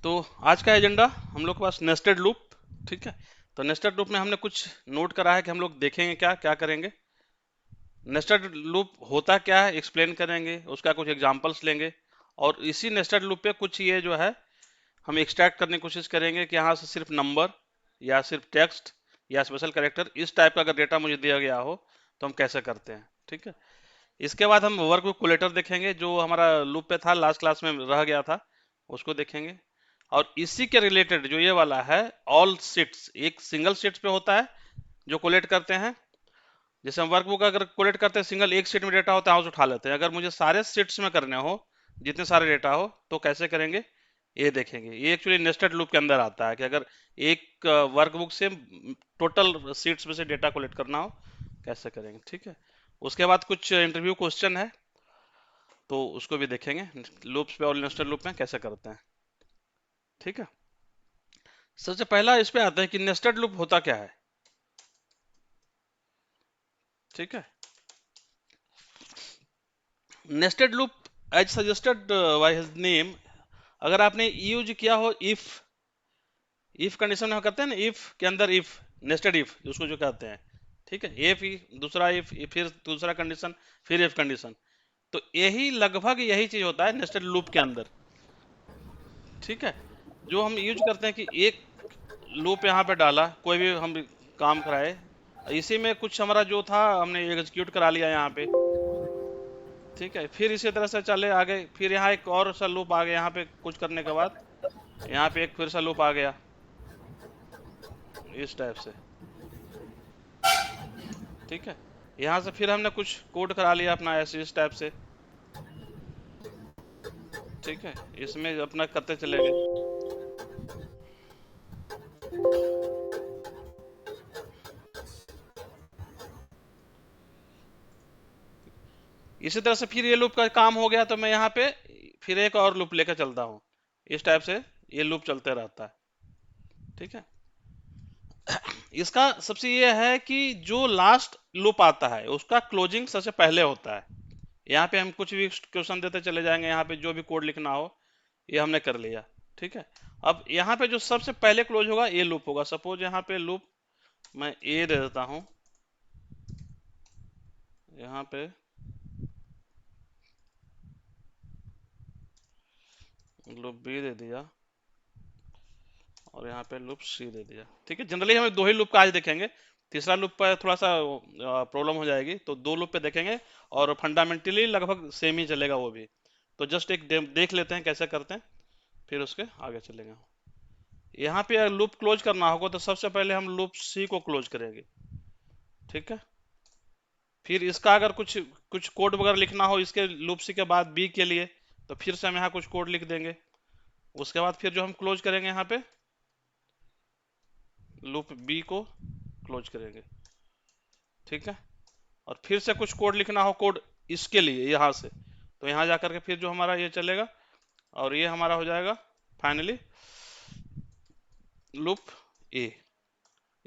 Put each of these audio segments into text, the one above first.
तो आज का एजेंडा हम लोग के पास नेस्टेड लूप। ठीक है। तो नेस्टेड लूप में हमने कुछ नोट करा है कि हम लोग देखेंगे क्या क्या करेंगे। नेस्टेड लूप होता क्या है एक्सप्लेन करेंगे, उसका कुछ एग्जांपल्स लेंगे, और इसी नेस्टेड लूप पे कुछ ये जो है हम एक्सट्रैक्ट करने की कोशिश करेंगे कि यहाँ से सिर्फ नंबर या सिर्फ टेक्स्ट या स्पेशल कैरेक्टर इस टाइप का अगर डेटा मुझे दिया गया हो तो हम कैसे करते हैं। ठीक है। इसके बाद हम वर्क कोलेटर देखेंगे जो हमारा लूप पे था, लास्ट क्लास में रह गया था, उसको देखेंगे। और इसी के रिलेटेड जो ये वाला है, ऑल सीट्स एक सिंगल सीट्स पे होता है जो कोलेक्ट करते हैं। जैसे हम वर्कबुक अगर कोलेक्ट करते हैं सिंगल एक सीट में डेटा होता है, हाउस उठा लेते हैं। अगर मुझे सारे सीट्स में करने हो, जितने सारे डेटा हो, तो कैसे करेंगे ये देखेंगे। ये एक्चुअली नेस्टेड लूप के अंदर आता है कि अगर एक वर्कबुक से टोटल सीट्स में से डेटा कोलेक्ट करना हो कैसे करेंगे। ठीक है। उसके बाद कुछ इंटरव्यू क्वेश्चन है तो उसको भी देखेंगे, लूप्स पे और नेस्टेड लूप में कैसे करते हैं। ठीक है। सबसे पहला इस पे आता है कि नेस्टेड लूप होता क्या है। ठीक है। Nested loop as suggested by his name, अगर आपने यूज किया हो इफ कंडीशन में करते हैं ना, इफ के अंदर इफ, नेस्टेड इफ उसको जो कहते हैं। ठीक है। इफ दूसरा इफ, फिर दूसरा कंडीशन, फिर इफ कंडीशन। तो यही लगभग यही चीज होता है नेस्टेड लूप के अंदर। ठीक है। जो हम यूज करते हैं कि एक लूप यहाँ पे डाला, कोई भी हम काम कराए, इसी में कुछ हमारा जो था हमने एग्जीक्यूट करा लिया यहाँ पे। ठीक है। फिर इसी तरह से चले आगे, फिर यहाँ एक और सा लूप आ गया, यहाँ पे कुछ करने के बाद यहाँ पे एक फिर सा लूप आ गया इस टाइप से। ठीक है। यहाँ से फिर हमने कुछ कोड करा लिया अपना ऐसे इस टाइप से। ठीक है। इसमें अपना करते चले गए। इसी तरह से फिर ये लूप का काम हो गया तो मैं यहाँ पे फिर एक और लूप लेकर चलता हूँ। इस टाइप से ये लूप चलते रहता है। ठीक है। इसका सबसे ये है कि जो लास्ट लूप आता है उसका क्लोजिंग सबसे पहले होता है। यहाँ पे हम कुछ भी क्वेश्चन देते चले जाएंगे, यहाँ पे जो भी कोड लिखना हो ये हमने कर लिया। ठीक है। अब यहाँ पे जो सबसे पहले क्लोज होगा ये लूप होगा। सपोज यहाँ पे लूप मैं ए दे देता हूँ, यहाँ पे लूप बी दे दिया, और यहाँ पे लूप सी दे दिया। ठीक है। जनरली हमें दो ही लूप का आज देखेंगे, तीसरा लूप पर थोड़ा सा प्रॉब्लम हो जाएगी, तो दो लूप पे देखेंगे। और फंडामेंटली लगभग सेम ही चलेगा वो भी। तो जस्ट एक देख लेते हैं कैसे करते हैं, फिर उसके आगे चलेंगे। यहाँ पे अगर लूप क्लोज करना होगा तो सबसे पहले हम लूप सी को क्लोज करेंगे। ठीक है। फिर इसका अगर कुछ कुछ कोड वगैरह लिखना हो इसके लूप सी के बाद बी के लिए, तो फिर से हम यहाँ कुछ कोड लिख देंगे। उसके बाद फिर जो हम क्लोज करेंगे यहाँ पे लूप बी को क्लोज करेंगे। ठीक है। और फिर से कुछ कोड लिखना हो, कोड इसके लिए यहाँ से, तो यहाँ जाकर के फिर जो हमारा ये चलेगा, और ये हमारा हो जाएगा फाइनली लूप ए।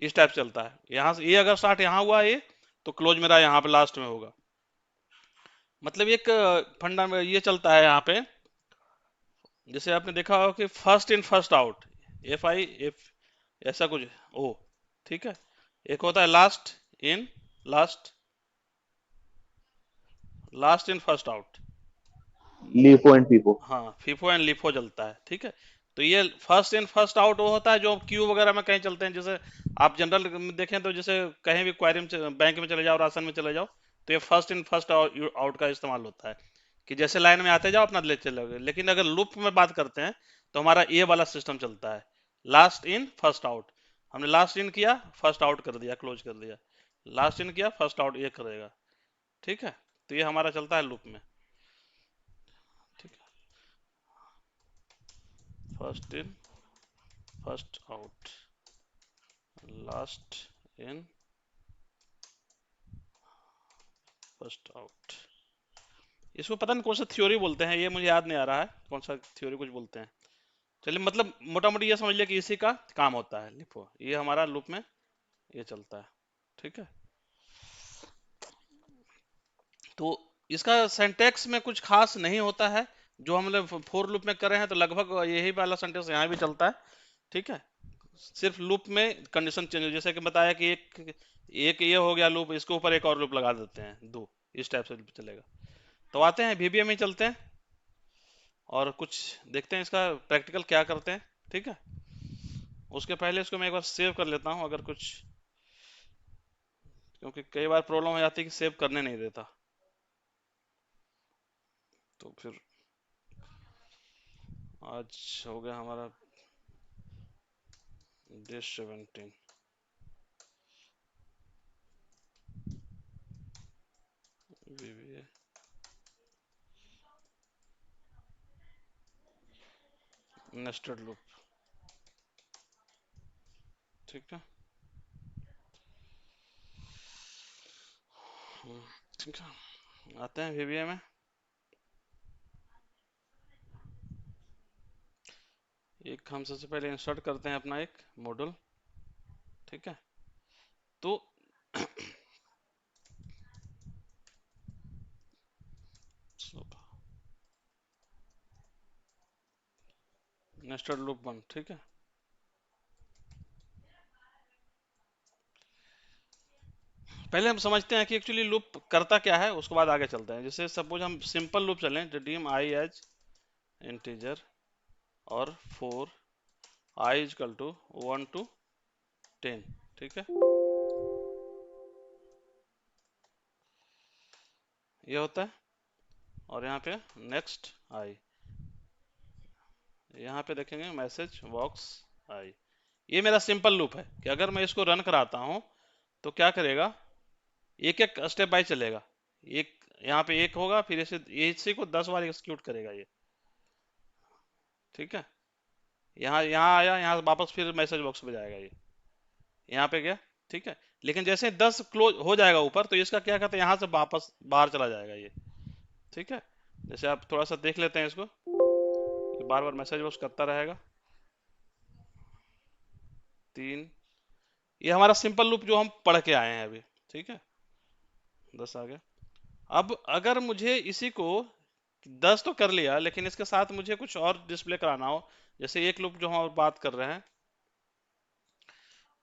इस टाइप चलता है। यहाँ से ये अगर स्टार्ट यहाँ हुआ ये, तो क्लोज मेरा यहाँ पे लास्ट में होगा। मतलब एक फंडा में ये चलता है यहाँ पे, जैसे आपने देखा होगा कि first in first out, F I F, ऐसा कुछ ओ। ठीक है। एक होता है last in last, last in first out. LIFO and FIFO. हाँ, फीफो एंड लिफो चलता है। ठीक है। तो ये फर्स्ट इन फर्स्ट आउट वो होता है जो क्यू वगैरह में कहीं चलते हैं। जैसे आप जनरल में देखें तो जैसे कहीं भी क्वारी में बैंक में चले जाओ, राशन में चले जाओ, तो ये फर्स्ट इन फर्स्ट आउट का इस्तेमाल होता है कि जैसे लाइन में आते जाओ अपना ले चलोगे। लेकिन अगर लूप में बात करते हैं तो हमारा ये वाला सिस्टम चलता है, लास्ट इन फर्स्ट आउट। हमने लास्ट इन किया, फर्स्ट आउट कर दिया, क्लोज कर दिया, लास्ट इन किया, फर्स्ट आउट, ये करेगा। ठीक है। तो ये हमारा चलता है लूप में। ठीक है। First in first out, last in first out. इसको पता नहीं कौन सा थ्योरी बोलते हैं, ये मुझे याद नहीं आ रहा है कौन सा थ्योरी कुछ बोलते हैं। चलिए, मतलब मोटा मोटी ये समझ लिया कि इसी का काम होता है लिफो, ये हमारा लूप में ये चलता है। ठीक है। तो इसका सिंटैक्स में कुछ खास नहीं होता है। जो हम लोग फोर लूप में कर रहे हैं तो लगभग यही वाला सेंटेंस यहाँ भी चलता है, ठीक है। सिर्फ लूप में कंडीशन चेंज हो, जैसे कि बताया कि एक एक ये हो गया लूप, इसके ऊपर एक और लूप लगा देते हैं दो, इस टाइप से चलेगा। तो आते हैं वीबीए में ही चलते हैं और कुछ देखते हैं इसका प्रैक्टिकल क्या करते हैं, ठीक है। उसके पहले इसको मैं एक बार सेव कर लेता हूँ अगर कुछ, क्योंकि कई बार प्रॉब्लम हो जाती है कि सेव करने नहीं देता, तो फिर आज हो गया हमारा डे 17। वीबीए नेस्टेड लूप, ठीक है। ठीक है, आते हैं वीबीए में। एक हम सबसे पहले इंसर्ट करते हैं अपना एक मॉडल, ठीक है। तो नेस्टेड लूप 1, ठीक है। पहले हम समझते हैं कि एक्चुअली लूप करता क्या है, उसके बाद आगे चलते हैं। जैसे सपोज हम सिंपल लूप चलें, रिडीम आई एज इंटीजर और for I is equal to 1 to 10, ठीक है। ये होता है, और यहाँ पे नेक्स्ट आई, यहाँ पे देखेंगे मैसेज बॉक्स आई। ये मेरा सिंपल लूप है कि अगर मैं इसको रन कराता हूँ तो क्या करेगा, एक एक स्टेप बाय चलेगा। एक यहाँ पे एक होगा, फिर इसे इसी को 10 बार एक्सिक्यूट करेगा ये, ठीक है। यहाँ यहाँ आया, यहाँ वापस फिर मैसेज बॉक्स में जाएगा ये, यहाँ पे गया, ठीक है। लेकिन जैसे 10 क्लोज हो जाएगा ऊपर, तो इसका क्या कहते हैं, यहाँ से वापस बाहर चला जाएगा ये, ठीक है। जैसे आप थोड़ा सा देख लेते हैं इसको, ये बार बार मैसेज बॉक्स करता रहेगा। 3, ये हमारा सिंपल लूप जो हम पढ़ के आए हैं अभी, ठीक है। 10 आ गया। अब अगर मुझे इसी को 10 तो कर लिया, लेकिन इसके साथ मुझे कुछ और डिस्प्ले कराना हो, जैसे एक लूप जो हम अब बात कर रहे हैं,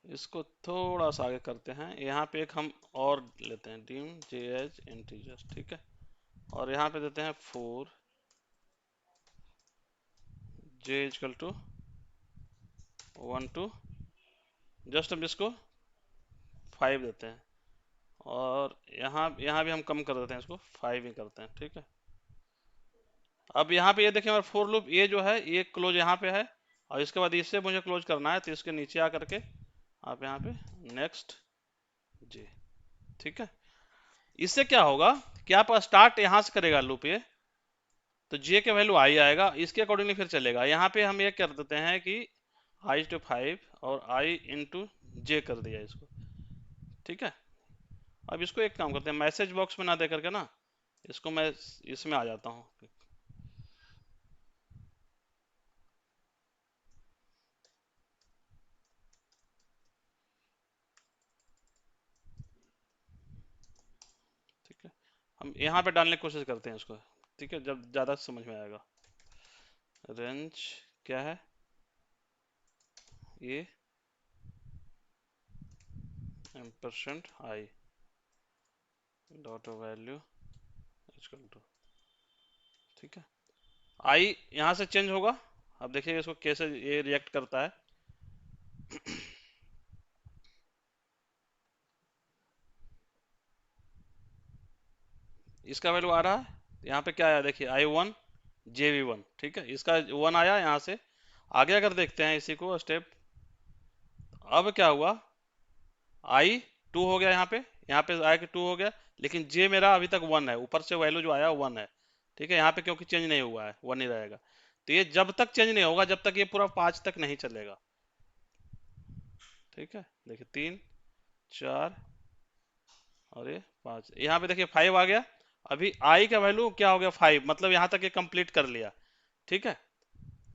इसको थोड़ा सा आगे करते हैं। यहाँ पे एक हम और लेते हैं, dim jh integers, ठीक है। और यहाँ पे देते हैं 4 j equal to 1 to, just हम इसको 5 देते हैं, और यहाँ यहाँ भी हम कम कर देते हैं, इसको 5 ही करते हैं, ठीक है। अब यहाँ पे ये देखिए हमारा फोर लूप ये जो है ये क्लोज यहाँ पे है, और इसके बाद इससे मुझे क्लोज करना है, तो इसके नीचे आकर के आप यहाँ पे नेक्स्ट जे, ठीक है। इससे क्या होगा कि आप स्टार्ट यहाँ से करेगा लूप ये, तो जे के वैल्यू आई आएगा, इसके अकॉर्डिंगली फिर चलेगा। यहाँ पे हम ये कर देते हैं कि आई टू 5 और आई इंटू जे कर दिया इसको, ठीक है। अब इसको एक काम करते हैं, मैसेज बॉक्स में ना दे करके ना, इसको मैं इसमें आ जाता हूँ, ठीक है। हम यहाँ पे डालने की कोशिश करते हैं इसको, ठीक है, जब ज़्यादा समझ में आएगा। रेंज क्या है ये, ampersand I dot value equal to, ठीक है। आई यहाँ से चेंज होगा, अब देखिए इसको कैसे ये रिएक्ट करता है। इसका वैल्यू आ रहा है, यहाँ पे क्या आया देखिए, I1 JV1, ठीक है। इसका 1 आया यहाँ से। आगे अगर देखते हैं इसी को स्टेप, अब क्या हुआ, I 2 हो गया, यहाँ पे आया कि 2 हो गया, लेकिन J मेरा अभी तक 1 है, ऊपर से वैल्यू जो आया 1 है, ठीक है। यहाँ पे क्योंकि चेंज नहीं हुआ है, 1 ही रहेगा। तो ये जब तक चेंज नहीं होगा, जब तक ये पूरा 5 तक नहीं चलेगा, ठीक है। देखिए 3 4 और ये 5, यहाँ पे देखिए 5 आ गया। अभी आई का वैल्यू क्या हो गया, 5, मतलब यहाँ तक ये कंप्लीट कर लिया, ठीक है।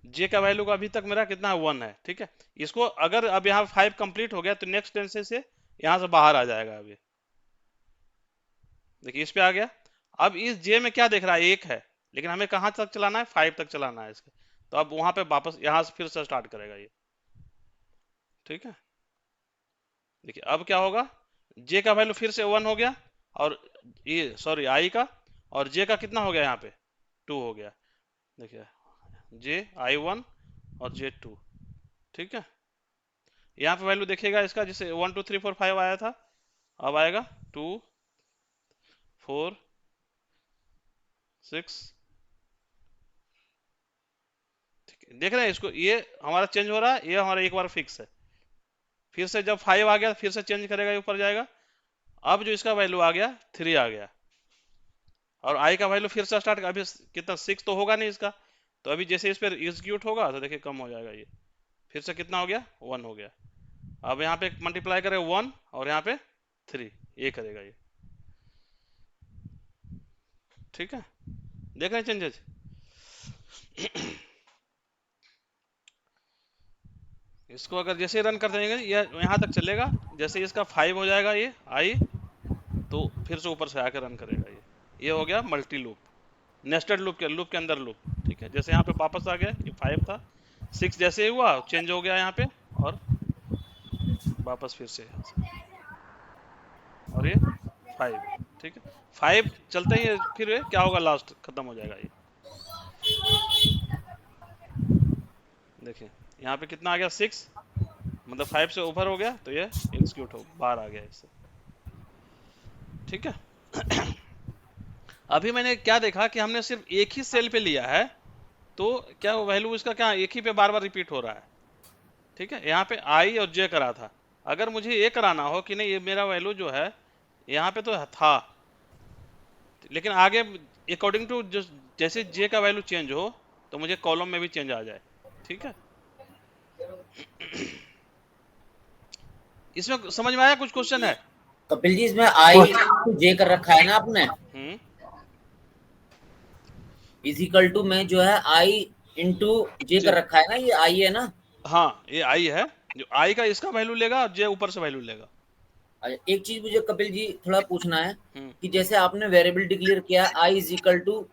जे का वैल्यू का अभी तक मेरा कितना है, 1 है, ठीक है। इसको अगर अब यहाँ 5 कंप्लीट हो गया, तो नेक्स्ट टेंस से यहाँ से बाहर आ जाएगा। अभी देखिए इस पे आ गया। अब इस जे में क्या देख रहा है, 1 है, लेकिन हमें कहाँ तक चलाना है, 5 तक चलाना है इसके। तो अब वहां पे वापस यहाँ से फिर से स्टार्ट करेगा ये। ठीक है, देखिए अब क्या होगा, जे का वैल्यू फिर से 1 हो गया, और ये सॉरी आई का, और जे का कितना हो गया यहाँ पे, 2 हो गया। देखिए जे I1 और J2। ठीक है, यहाँ पे वैल्यू देखिएगा इसका, जैसे 1 2 3 4 5 आया था, अब आएगा 2 4 6। ठीक है, देख रहे हैं इसको, ये हमारा चेंज हो रहा है, ये हमारा एक बार फिक्स है। फिर से जब 5 आ गया फिर से चेंज करेगा, ये ऊपर जाएगा। अब जो इसका वैल्यू आ गया 3 आ गया, और आई का वैल्यू फिर से स्टार्ट, अभी कितना 6 तो होगा नहीं इसका, तो अभी जैसे इस पर एग्जीक्यूट होगा तो देखिए कम हो जाएगा ये, फिर से कितना हो गया, 1 हो गया। अब यहाँ पे मल्टीप्लाई करें 1 और यहाँ पे 3, ये करेगा ये। ठीक है, देख रहे हैं चेंजेस। इसको अगर जैसे रन कर देंगे ये यहाँ तक चलेगा, जैसे इसका 5 हो जाएगा ये आई, तो फिर से ऊपर से आकर रन करेगा ये हो गया मल्टी लूप, नेस्टेड लूप के अंदर लूप। ठीक है, जैसे यहाँ पे वापस आ गया, ये 5 था, 6 जैसे ही हुआ चेंज हो गया यहाँ पे, और वापस फिर से यहाँ से, और ये 5। ठीक है, 5 चलते ही फिर ये क्या होगा, लास्ट खत्म हो जाएगा ये। देखिए यहाँ पे कितना आ गया, 6, मतलब 5 से ऊपर हो गया, तो ये एग्जीक्यूट हो बाहर आ गया इससे। ठीक है, अभी मैंने क्या देखा कि हमने सिर्फ एक ही सेल पे लिया है, तो क्या वैल्यू इसका क्या एक ही पे बार बार रिपीट हो रहा है। ठीक है, यहाँ पे आई और जे करा था, अगर मुझे ये कराना हो कि नहीं ये मेरा वैल्यू जो है यहाँ पे तो था, लेकिन आगे अकॉर्डिंग टू जैसे जे का वैल्यू चेंज हो, तो मुझे कॉलम में भी चेंज आ जाए। ठीक है, इसमें समझ में आया, कुछ क्वेश्चन है? कपिल जी इसमें आई जे कर रखा है ना आपने, हम्म, इजिकल टू में जो है आई इंटू जे जे, कर रखा है ना, ये आई है ना। हाँ ये आई है, जो आई का इसका वैल्यू लेगा और जे ऊपर से वैल्यू लेगा। अच्छा, एक चीज मुझे कपिल जी थोड़ा पूछना है हम्म, कि जैसे आपने वेरिएबल डिक्लेयर किया I is equal to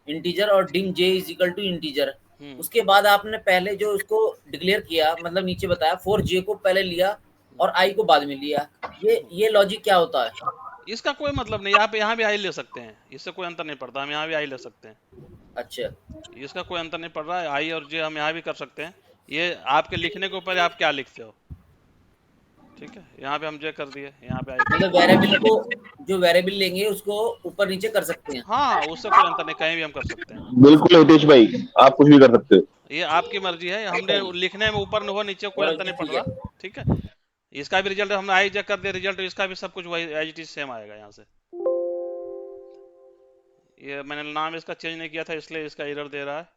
integer और dim J is equal to integer, hmm, उसके बाद आपने पहले जो उसको डिक्लेयर किया मतलब नीचे बताया फोर जे को पहले लिया और आई को बाद में लिया, ये लॉजिक क्या होता है? इसका कोई मतलब नहीं, यहाँ भी आई ले सकते हैं, इससे कोई अंतर नहीं पड़ता, हम यहाँ भी आई ले सकते हैं, अच्छा इसका कोई अंतर नहीं पड़ रहा है। आई और जे हम यहाँ भी कर सकते हैं, ये आपके लिखने के ऊपर है, आप क्या लिखते हो। ठीक है, यहाँ पे हम जे कर दिए, यहाँ पे आई कर मतलब दिए। वेरिएबल को जो वेरिएबल लेंगे उसको ऊपर नीचे कर सकते हैं। हाँ, उससे कोई अंतर नहीं, कहीं भी हम कर सकते हैं। बिल्कुल हितेश भाई, आप कुछ भी कर सकते हो। ये आपकी मर्जी है, हमने लिखने में ऊपर हो नीचे कोई अंतर नहीं पड़ ठीक रहा। है। ठीक है, इसका भी रिजल्ट हमने आई जे कर दिया, रिजल्ट इसका भी सब कुछ वही एज इट इज सेम आएगा यहाँ से। ये मैंने नाम इसका चेंज नहीं किया था इसलिए इसका एरर दे रहा है।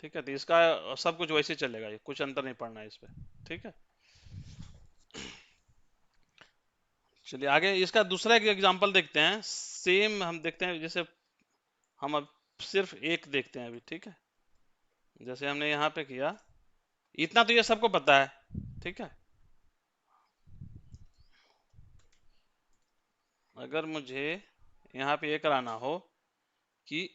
ठीक है, तो इसका सब कुछ वैसे चलेगा, ये कुछ अंतर नहीं पड़ना है इस पे। ठीक है, चलिए आगे इसका दूसरा एक एग्जांपल देखते हैं, सेम हम देखते हैं, जैसे हम अब सिर्फ एक देखते हैं अभी। ठीक है, जैसे हमने यहाँ पे किया, इतना तो ये सबको पता है। ठीक है, अगर मुझे यहाँ पे ये कराना हो कि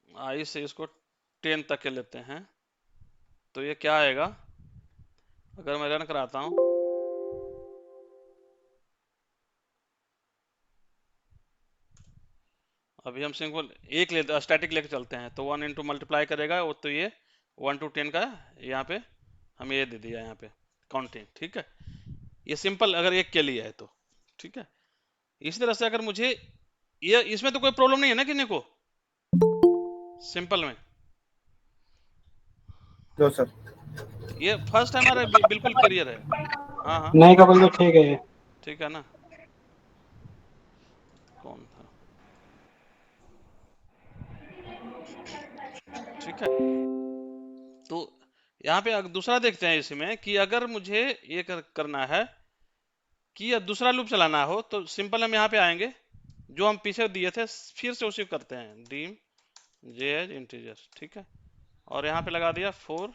आई से इसको 10 तक के लेते हैं, तो ये क्या आएगा, अगर मैं रन कराता हूँ, अभी हम सिंपल एक लेते स्टैटिक लेके चलते हैं, तो 1 इंटू मल्टीप्लाई करेगा वो, तो ये 1 to 10 का यहाँ पे हमें ये दे दिया यहाँ पे काउंटिंग। ठीक है, ये सिंपल अगर एक के लिए है तो। ठीक है, इसी तरह से अगर मुझे ये, इसमें तो कोई प्रॉब्लम नहीं है ना किन्हीं को, सिंपल में। लो सर। ये फर्स्ट टाइम हमारा बिल्कुल क्लियर है। हाँ हाँ, नहीं कपिल जी ठीक है ये। ठीक है ना, कौन था, ठीक है। तो यहाँ पे दूसरा देखते हैं इसमें कि अगर मुझे ये करना है कि ये दूसरा लूप चलाना हो, तो सिंपल हम यहाँ पे आएंगे, जो हम पीछे दिए थे फिर से उसी को करते हैं, डीम जे एज इंटीजर। ठीक है, और यहाँ पे लगा दिया 4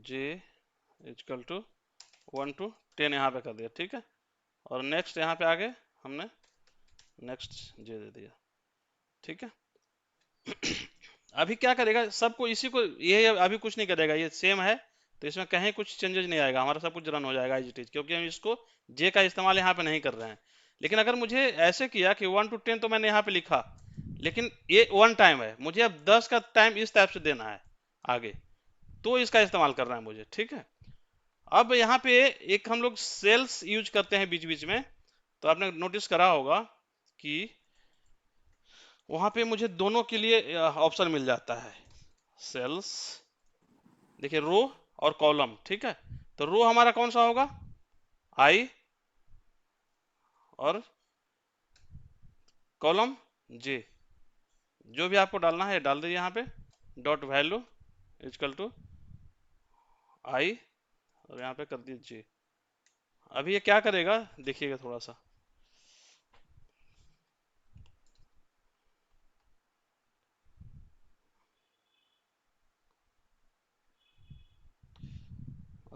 जे इजकल टू 1 to 10, यहाँ पे कर दिया। ठीक है, और नेक्स्ट यहाँ पे आगे हमने नेक्स्ट जे दे दिया, ठीक है। अभी क्या करेगा, सबको इसी को, ये अभी कुछ नहीं करेगा, ये सेम है, तो इसमें कहीं कुछ चेंजेस नहीं आएगा, हमारा सब कुछ रन हो जाएगा एज इट इज, क्योंकि हम इसको जे का इस्तेमाल यहाँ पे नहीं कर रहे हैं। लेकिन अगर मुझे ऐसे किया कि 1 to 10 तो मैंने यहाँ पे लिखा, लेकिन ये 1 टाइम है, मुझे अब 10 का टाइम इस टाइप से देना है आगे, तो इसका इस्तेमाल करना है मुझे, ठीक है। अब यहाँ पे एक हम लोग सेल्स यूज करते हैं बीच बीच में, तो आपने नोटिस करा होगा कि वहां पे मुझे दोनों के लिए ऑप्शन मिल जाता है, सेल्स, देखिए रो और कॉलम, ठीक है। तो रो हमारा कौन सा होगा, आई, और कॉलम जे। जो भी आपको डालना है डाल दीजिए यहाँ पे, डॉट वैल्यू इजकल टू आई, और यहाँ पे कर दीजिए जे। अभी ये क्या करेगा देखिएगा थोड़ा सा,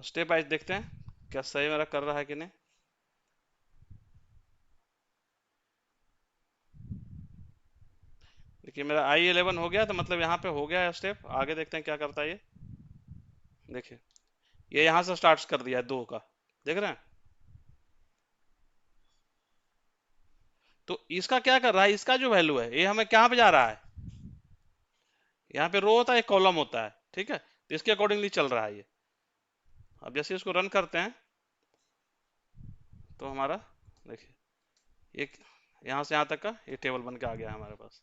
स्टेप वाइज देखते हैं क्या सही मेरा कर रहा है कि नहीं। देखिए मेरा I11 हो गया, तो मतलब यहाँ पे हो गया है स्टेप। आगे देखते हैं क्या करता है ये। देखिए ये यहाँ से स्टार्ट कर दिया है 2 का, देख रहे हैं। तो इसका क्या कर रहा है, इसका जो वैल्यू है ये हमें कहाँ पे जा रहा है, यहाँ पे रो होता है, एक कॉलम होता है, ठीक है। तो इसके अकॉर्डिंगली चल रहा है ये। अब जैसे इसको रन करते हैं तो हमारा देखिए एक यहाँ से यहाँ तक का ये टेबल बन के आ गया है हमारे पास।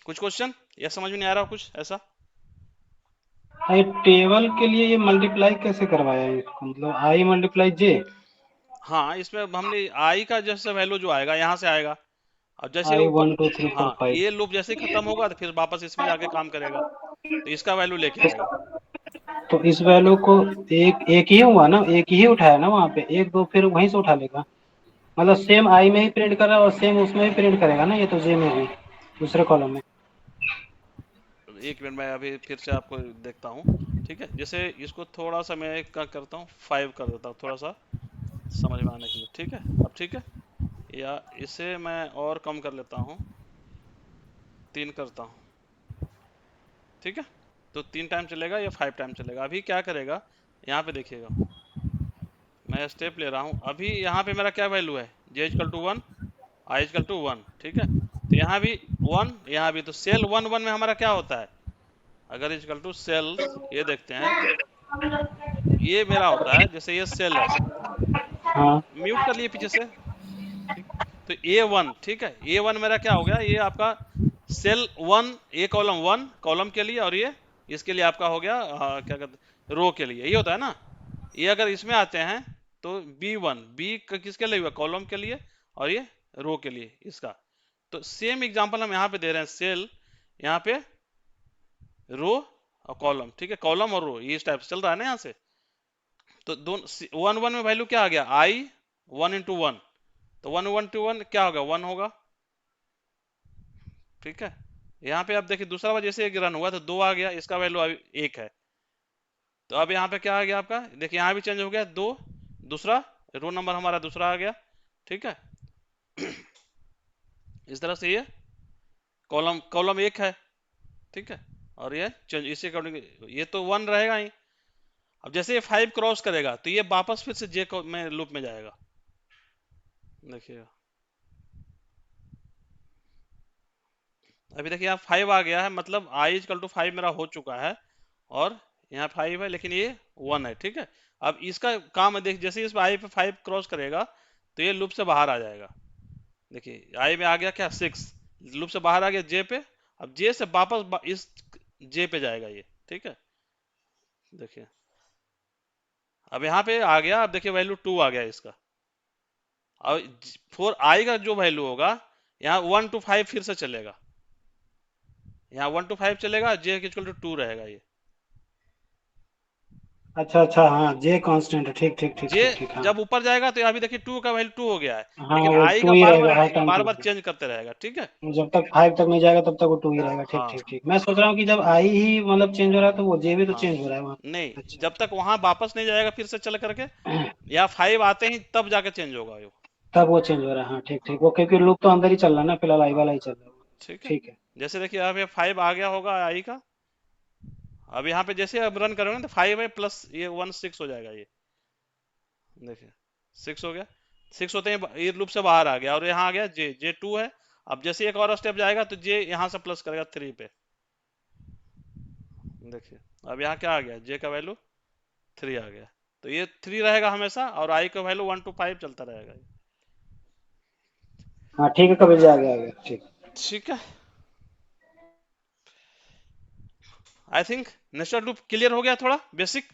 कुछ क्वेश्चन या समझ में नहीं आ रहा कुछ ऐसा। ये टेबल के लिए ये मल्टीप्लाई कैसे करवाया है इसको, मतलब आई मल्टीप्लाई जे। हाँ इसमें हमने आई का जैसे वैल्यू जो आएगा यहाँ से आएगा, और जैसे आई वो 1 2 3 4 हाँ 5। ये लूप जैसे ही खत्म होगा तो फिर वापस इसमें जाके काम करेगा, तो इसका वैल्यू लेके आएगा। तो इस वैल्यू को एक एक ही हुआ ना, एक ही उठाया ना वहाँ पे, 1 2 फिर वहीं से उठा लेगा, मतलब सेम आई में ही प्रिंट कर रहा है और सेम उसमें भी प्रिंट करेगा ना, ये तो जे में भी दूसरे कॉलम में। एक मिनट में अभी फिर से आपको देखता हूँ, ठीक है। जैसे इसको थोड़ा सा मैं क्या करता हूँ 5 कर देता हूँ, थोड़ा सा समझ में आने के लिए, ठीक है। अब ठीक है, या इसे मैं और कम कर लेता हूँ, 3 करता हूँ, ठीक है। तो 3 टाइम चलेगा या 5 टाइम चलेगा। अभी क्या करेगा, यहाँ पे देखिएगा, मैं स्टेप ले रहा हूँ। अभी यहाँ पे मेरा क्या वैल्यू है, J is equal to 1, I is equal to 1, ठीक है। तो यहाँ भी 1, यहाँ भी, तो सेल 1 1 में हमारा क्या होता है, अगर इजकल टू सेल्स ये देखते हैं, ये मेरा होता है जैसे ये सेल है, हाँ म्यूट कर लिए पीछे से, ठीक। तो A1, ठीक है, A1 मेरा क्या हो गया, ये आपका सेल 1, ए कॉलम 1 कॉलम के लिए, और ये इसके लिए आपका हो गया क्या कहते रो के लिए, ये होता है ना। ये अगर इसमें आते हैं तो B1, बी किसके लिए हुआ, कॉलम के लिए, और ये रो के लिए इसका। तो सेम एग्जांपल हम यहाँ पे दे रहे हैं, सेल यहाँ पे रो और कॉलम, ठीक है, कॉलम और रो ये इस टाइप से चल रहा है ना यहाँ से। तो दोनों 1 1 में वैल्यू क्या आ गया, I 1 into 1, तो 1 1 to 1 क्या होगा, 1 होगा, ठीक है। यहाँ पे आप देखिए दूसरा बार जैसे एक रन हुआ तो 2 आ गया, इसका वैल्यू अभी 1 है। तो अब यहाँ पे क्या आ गया आपका, देखिए यहाँ भी चेंज हो गया 2, दूसरा रो नंबर हमारा दूसरा आ गया, ठीक है। इस तरह से ये कॉलम कॉलम 1 है, ठीक है, और ये चेंज इसी अकॉर्डिंग ये तो 1 रहेगा ही। अब जैसे ये 5 क्रॉस करेगा तो ये वापस फिर से जे में लूप में जाएगा, देखिएगा। अभी देखिए यहाँ 5 आ गया है, मतलब I इजकल टू 5 मेरा हो चुका है, और यहाँ 5 है लेकिन ये 1 है, ठीक है। अब इसका काम है, देख जैसे इस I पे 5 क्रॉस करेगा तो ये लूप से बाहर आ जाएगा। देखिए I में आ गया क्या 6, लूप से बाहर आ गया J पे, अब J से वापस इस J पे जाएगा ये, ठीक है। देखिए अब यहाँ पे आ गया, अब देखिए वैल्यू 2 आ गया इसका। अब फॉर I का जो वैल्यू होगा यहाँ 1 to 5 फिर से चलेगा, यहाँ 1 to 5 चलेगा, J इक्वल टू 2 रहेगा ये, अच्छा अच्छा, हाँ जे कांस्टेंट है, ठीक ठीक ठीक जे ठीक ठीक, हाँ। जब ऊपर जाएगा तो अभी देखिए टू का वैल्यू टू हो गया है, हाँ लेकिन वो आई टू का ही बार रहेगा, हर टाइम बार टू बार रहेगा। चेंज करते रहेगा, ठीक है। जब तक 5 तक नहीं जाएगा तब तक वो टू ही रहेगा, ठीक ठीक हाँ ठीक। मैं सोच रहा हूँ कि जब आई ही मतलब चेंज हो रहा है तो वो जे भी तो हाँ, चेंज हो रहा है वहाँ पे। नहीं अच्छा जब तक वहां वापस नहीं जाएगा फिर से चल करके, अच्छा। या फाइव आते ही तब जाके चेंज होगा वो। तब वो चेंज हो रहा है, हाँ ठीक ठीक, हाँ वो क्योंकि लूप तो अंदर ही चल रहा है ना, फिलहाल आई हाँ वाला ही चल रहा है वो। ठीक है। ठीक है। जैसे देखिए अब ये फाइव आ गया होगा आई का, अब यहाँ पे जैसे अब रन करोगे ना तो फाइव है प्लस ये वन सिक्स हो जाएगा ये, देखिए सिक्स हो गया। सिक्स होते ही ये लूप से बाहर आ गया और यहाँ आ गया जे, जे टू है। अब जैसे एक और स्टेप जाएगा तो जे यहाँ से प्लस करेगा थ्री पे, देखिए अब यहाँ क्या आ गया, जे का वैल्यू थ्री आ गया। तो ये थ्री रहेगा हमेशा और आई का वैल्यू वन टू फाइव चलता रहेगा। हाँ ठीक है, कभी आ गया, आ गया, ठीक। ठीक है, I think nested loop clear हो गया थोड़ा बेसिक,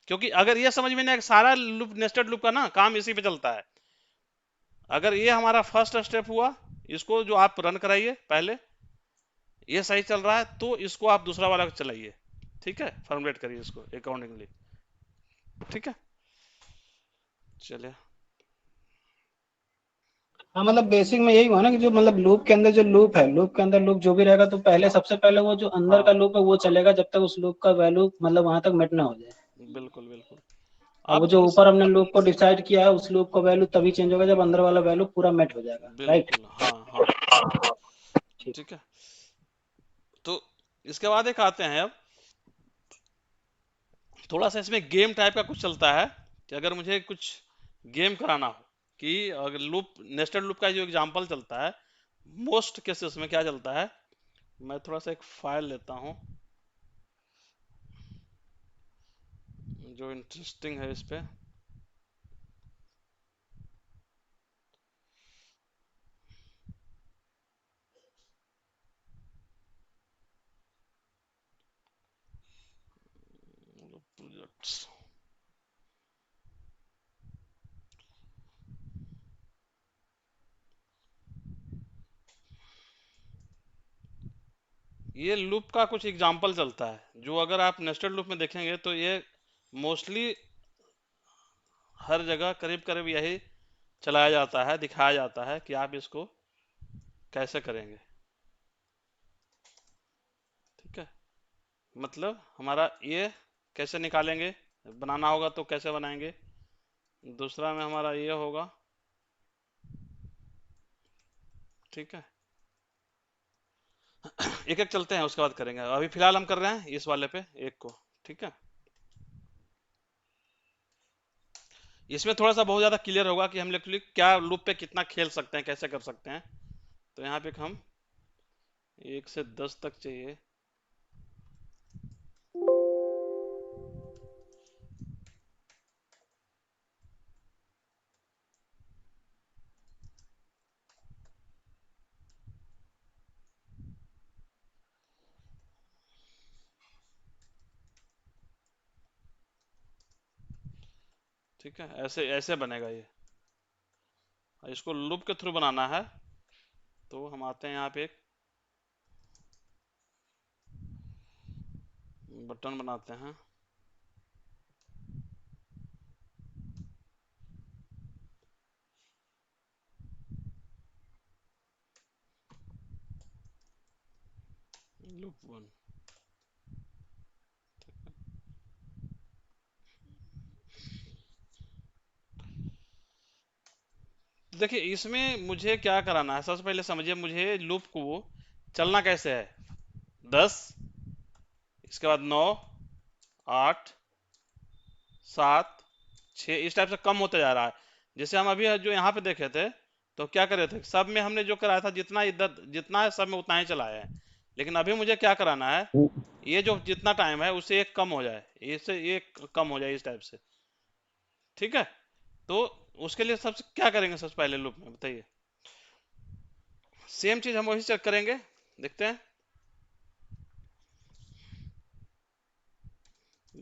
क्योंकि अगर ये समझ में नहीं आएगा, सारा लूप नेस्टेड लूप का ना काम इसी पे चलता है। अगर ये हमारा फर्स्ट स्टेप हुआ, इसको जो आप रन कराइए पहले, ये सही चल रहा है तो इसको आप दूसरा वाला चलाइए, ठीक है, फॉर्मुलेट करिए इसको अकॉर्डिंगली, ठीक है। चलिए, हाँ मतलब बेसिक में यही हुआ ना कि जो मतलब लूप के अंदर जो लूप है, लूप के अंदर लूप जो भी रहेगा तो पहले सबसे पहले वो जो अंदर का हाँ लूप है वो चलेगा जब तक उस लूप का वैल्यू मतलब वहां तक मेट ना हो जाए। बिल्कुल बिल्कुल। और वो अब जो इस ऊपर हमने लूप को डिसाइड किया है उस लूप का वैल्यू तभी चेंज होगा जब अंदर वाला वैल्यू पूरा मेट हो जाएगा, राइट। बिल्कुल हाँ हाँ, ठीक। ठीक है। तो इसके बाद एक आते हैं अब, थोड़ा सा इसमें गेम टाइप का कुछ चलता है कि अगर मुझे कुछ गेम कराना हो, कि अगर लूप नेस्टेड लूप का जो एग्जांपल चलता है मोस्ट केसेस में क्या चलता है, मैं थोड़ा सा एक फाइल लेता हूँ जो इंटरेस्टिंग है इस पे। प्रोजेक्ट्स, ये लूप का कुछ एग्जांपल चलता है जो अगर आप नेस्टेड लूप में देखेंगे तो ये मोस्टली हर जगह करीब करीब यही चलाया जाता है, दिखाया जाता है कि आप इसको कैसे करेंगे, ठीक है। मतलब हमारा ये कैसे निकालेंगे, बनाना होगा तो कैसे बनाएंगे, दूसरा में हमारा ये होगा, ठीक है। एक एक चलते हैं उसके बाद करेंगे, अभी फिलहाल हम कर रहे हैं इस वाले पे एक को, ठीक है। इसमें थोड़ा सा बहुत ज्यादा क्लियर होगा कि हम एक्चुअली क्या लूप पे कितना खेल सकते हैं, कैसे कर सकते हैं। तो यहाँ पे हम 1 से 10 तक चाहिए, ठीक है। ऐसे ऐसे बनेगा ये, इसको लूप के थ्रू बनाना है तो हम आते हैं यहाँ पे एक बटन बनाते हैं, लूप वन। देखिए इसमें मुझे क्या कराना है, सबसे पहले समझिए मुझे लूप को चलना कैसे है, 10, इसके बाद 9, 8, 7, 6 इस टाइप से कम होता जा रहा है। जैसे हम अभी जो यहाँ पे देखे थे तो क्या करे थे, सब में हमने जो कराया था जितना इधर जितना है सब में उतना ही चलाया है, लेकिन अभी मुझे क्या कराना है, ये जो जितना टाइम है उससे एक कम हो जाए, इससे एक कम हो जाए इस टाइप से, ठीक है। तो उसके लिए सबसे क्या करेंगे, सबसे पहले लूप में बताइए, सेम चीज हम वही चेक करेंगे, देखते हैं।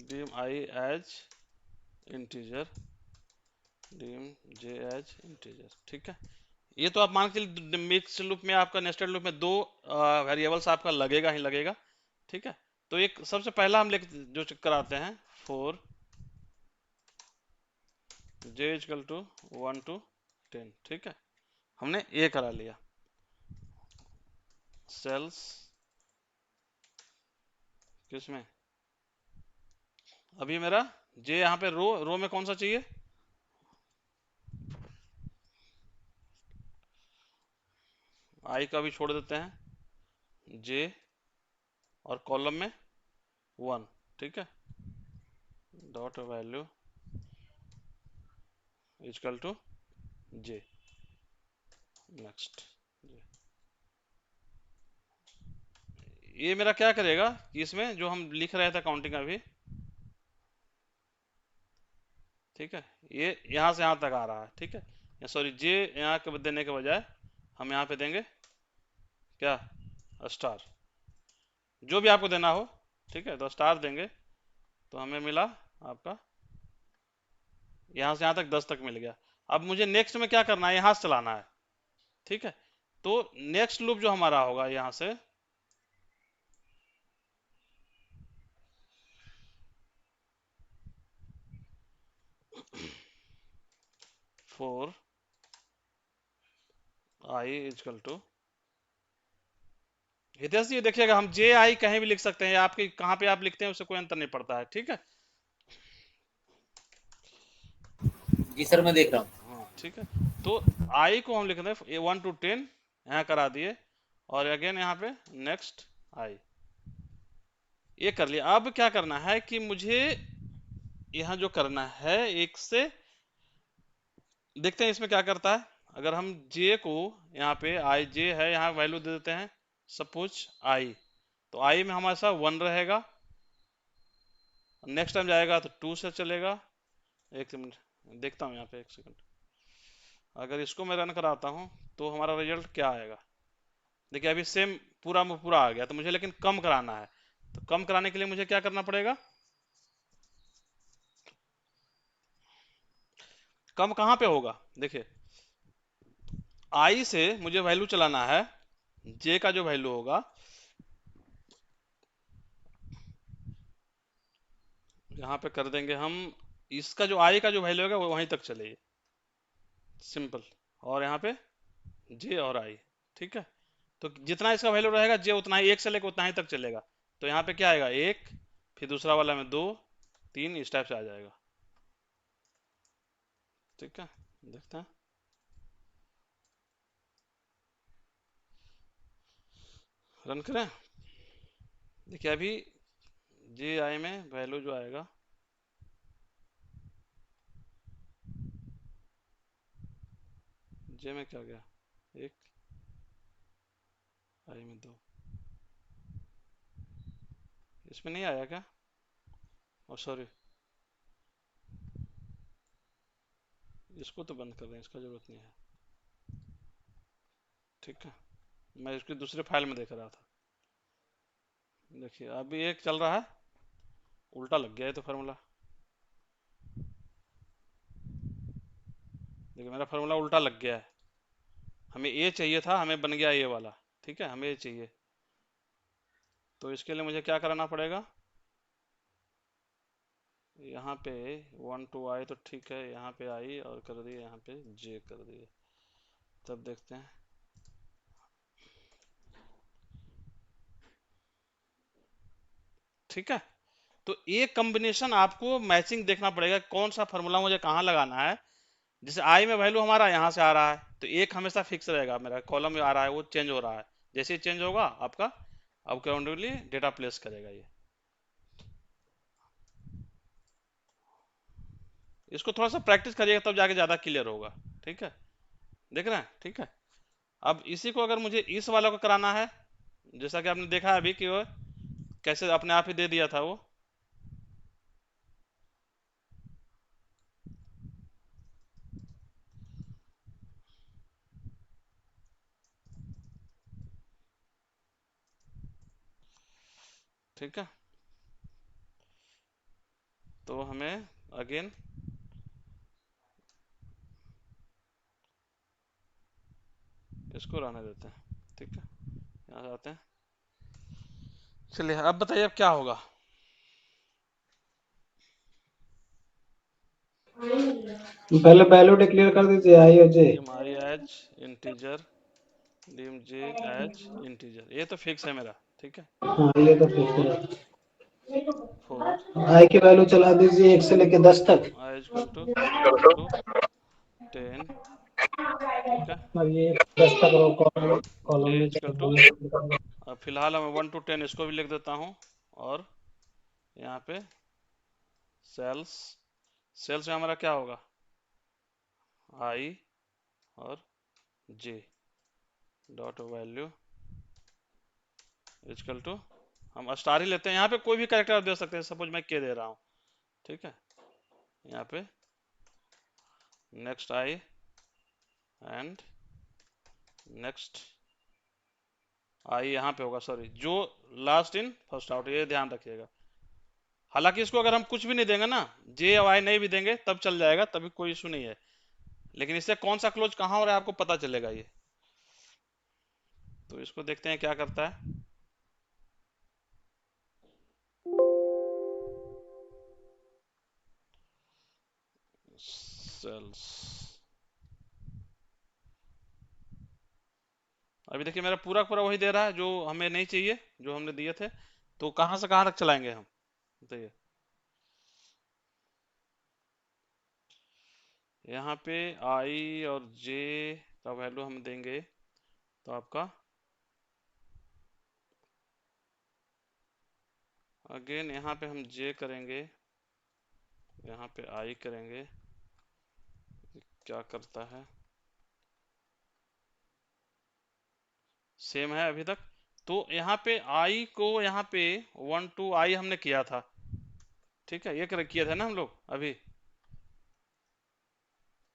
dim I as integer, dim j as integer, ठीक है। ये तो आप मान के चलिए मिक्स लूप में, आपका नेस्टेड लूप में दो वेरिएबल्स आपका लगेगा ही लगेगा, ठीक है। तो एक सबसे पहला हम जो चेक कराते हैं for J is equal to 1 to 10, ठीक है, हमने ये करा लिया। सेल्स किसमें, अभी मेरा जे यहाँ पे रो में कौन सा चाहिए, आई का भी छोड़ देते हैं, जे और कॉलम में 1, ठीक है, dot value equal to J, next. ये मेरा क्या करेगा कि इसमें जो हम लिख रहे थे काउंटिंग अभी, ठीक है, ये यहाँ से यहाँ तक आ रहा है, ठीक है, सॉरी जे यहाँ के देने के बजाय हम यहाँ पे देंगे क्या, स्टार, जो भी आपको देना हो, ठीक है, तो स्टार देंगे, तो हमें मिला आपका यहाँ से यहाँ तक 10 तक मिल गया। अब मुझे नेक्स्ट में क्या करना है, यहाँ से चलाना है, ठीक है, तो नेक्स्ट लूप जो हमारा होगा यहाँ से for I is equal to, Hitesh ji देखिएगा हम जे आई कहीं भी लिख सकते हैं, आपके कहाँ पे आप लिखते हैं उससे कोई अंतर नहीं पड़ता है, ठीक है। जी सर मैं देख रहा हूँ। हाँ ठीक है, तो आई को हम लिख रहे हैं 1 to 10 यहाँ करा दिए, और अगेन यहाँ पे नेक्स्ट आई, ये कर लिया। अब क्या करना है कि मुझे यहाँ जो करना है एक से देखते हैं इसमें क्या करता है। अगर हम जे को यहाँ पे आई जे है, यहाँ वैल्यू दे देते हैं सपोज आई, तो आई में हमारे साथ 1 रहेगा, नेक्स्ट टाइम जाएगा तो 2 से चलेगा। एक मिनट देखता हूँ यहाँ पे, एक सेकंड, अगर इसको मैं रन कराता हूँ तो हमारा रिजल्ट क्या आएगा। देखिए अभी सेम पूरा में पूरा आ गया, तो मुझे लेकिन कम कराना है, तो कम कराने के लिए मुझे क्या करना पड़ेगा, कम कहाँ पे होगा, देखिए आई से मुझे वैल्यू चलाना है, जे का जो वैल्यू होगा यहाँ पे कर देंगे हम, इसका जो आई का जो वैल्यू होगा वो वहीं तक चलेगी, सिंपल, और यहाँ पे जे और आई, ठीक है, तो जितना इसका वैल्यू रहेगा जे उतना ही, एक से लेकर उतना ही तक चलेगा, तो यहाँ पे क्या आएगा 1, फिर दूसरा वाला में 2 3 इस टाइप से आ जाएगा, ठीक है। देखते हैं, रन करें, देखिए अभी जे आई में वैल्यू जो आएगा, जे में क्या गया 1, आई में 2, इसमें नहीं आया क्या, और सॉरी इसको तो बंद कर दें, इसका जरूरत नहीं है, ठीक है, मैं इसकी दूसरे फाइल में देख रहा था। देखिए अभी एक चल रहा है, उल्टा लग गया है तो फार्मूला, देखिए मेरा फार्मूला उल्टा लग गया है, हमें ये चाहिए था, हमें बन गया ये वाला, ठीक है, हमें ये चाहिए, तो इसके लिए मुझे क्या कराना पड़ेगा, यहाँ पे 1 to आई तो ठीक है, यहाँ पे आई और कर दिए, यहाँ पे जे कर दिए, तब देखते हैं, ठीक है। तो एक कॉम्बिनेशन आपको मैचिंग देखना पड़ेगा, कौन सा फार्मूला मुझे कहाँ लगाना है। जैसे आई में वैल्यू हमारा यहाँ से आ रहा है, तो एक हमेशा फिक्स रहेगा, मेरा कॉलम में आ रहा है वो चेंज हो रहा है, जैसे ही चेंज होगा आपका अकाउंटेबली डेटा प्लेस करेगा ये। इसको थोड़ा सा प्रैक्टिस करिएगा तब जाके ज़्यादा क्लियर होगा, ठीक है, देख रहे हैं, ठीक है। अब इसी को अगर मुझे इस वाला को कराना है, जैसा कि आपने देखा अभी कि वो कैसे अपने आप ही दे दिया था वो, ठीक है, तो हमें अगेन इसको रहने देते हैं, ठीक है, यहाँ से आते हैं, चलिए अब बताइए अब क्या होगा। पहले वैल्यू डिक्लेयर कर दीजिए आई और जे। डिम आई एज इंटीजर, डिम जे एज इंटीजर, ये तो फिक्स है मेरा, ठीक है। हाँ ये तो फिक्स फोर है। फोर आई की वैल्यू चला दीजिए 1 से लेके 10 तक। आई इक्वल टू 10, ठीक है। और ये 10 तक रो कॉलम कॉलम जे में इक्वल टू, चलेगा। अब फिलहाल मैं 1 to 10 इसको भी लिख देता हूँ, और यहाँ पे सेल्स, सेल्स में हमारा क्या होगा, आई और J dot value equal to, हम स्टार ही लेते हैं, यहाँ पे कोई भी कैरेक्टर आप दे सकते हैं, सपोज मैं के दे रहा हूँ, ठीक है। यहाँ पे next I and next I यहाँ पे होगा, सॉरी, जो लास्ट इन फर्स्ट आउट, ये ध्यान रखिएगा। हालांकि इसको अगर हम कुछ भी नहीं देंगे ना, जे और आई नहीं भी देंगे तब चल जाएगा, तभी कोई इशू नहीं है, लेकिन इससे कौन सा क्लोज कहाँ हो रहा है आपको पता चलेगा ये। तो इसको देखते हैं क्या करता है। सेल्स, अभी देखिए मेरा पूरा पूरा वही दे रहा है जो हमें नहीं चाहिए, जो हमने दिए थे। तो कहाँ से कहाँ तक चलाएंगे हम, बताइए। यहाँ पे आई और जे का वैल्यू हम देंगे, तो आपका अगेन यहाँ पे हम जे करेंगे, यहाँ पे आई करेंगे, क्या करता है, सेम है अभी तक। तो यहाँ पे आई को, यहाँ पे 1 to आई हमने किया था, ठीक है, ये किया था ना हम लोग अभी।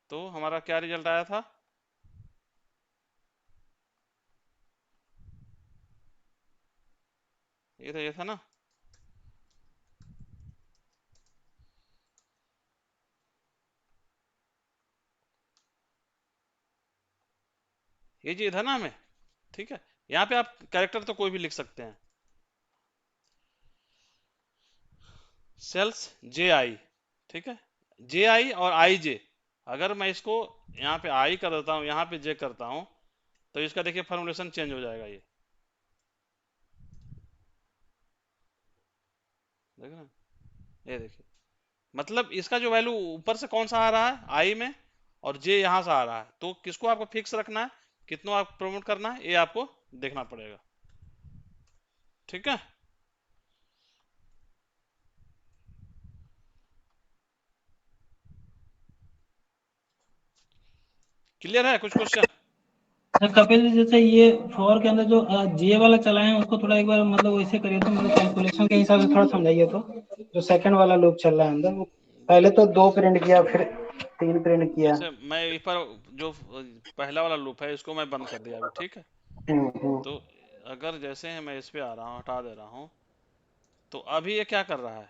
तो हमारा क्या रिजल्ट आया था, ये था ना। ये चाहिए था ना हमें, ठीक है। यहाँ पे आप कैरेक्टर तो कोई भी लिख सकते हैं, सेल्स जे आई, ठीक है, जे आई और आई जे। अगर मैं इसको यहाँ पे आई कर देता हूँ, यहाँ पे जे करता हूँ, तो इसका देखिए फॉर्मुलेशन चेंज हो जाएगा, ये देख रहे हैं, ये देखिए, मतलब इसका जो वैल्यू ऊपर से कौन सा आ रहा है आई में, और जे यहाँ से आ रहा है, तो किसको आपको फिक्स रखना है, कितना आप प्रमोट करना है, ये आपको देखना पड़ेगा, ठीक है। क्लियर है कुछ क्वेश्चन। सर कपिल जी, जैसे ये फॉर के अंदर जो जे वाला चलाए हैं उसको थोड़ा एक बार मतलब वैसे करिए तो, मतलब कैलकुलेशन के हिसाब से थोड़ा समझाइए तो। जो सेकंड वाला लूप चल रहा है अंदर, वो पहले तो 2 प्रिंट किया, फिर 3 प्रिंट किया। जैसे मैं इस पर जो पहला वाला लूप है इसको मैं बंद कर दिया अभी, ठीक है। हम्म। तो अगर जैसे मैं इस पे आ रहा हूँ, हटा दे रहा हूँ, तो अभी ये क्या कर रहा है,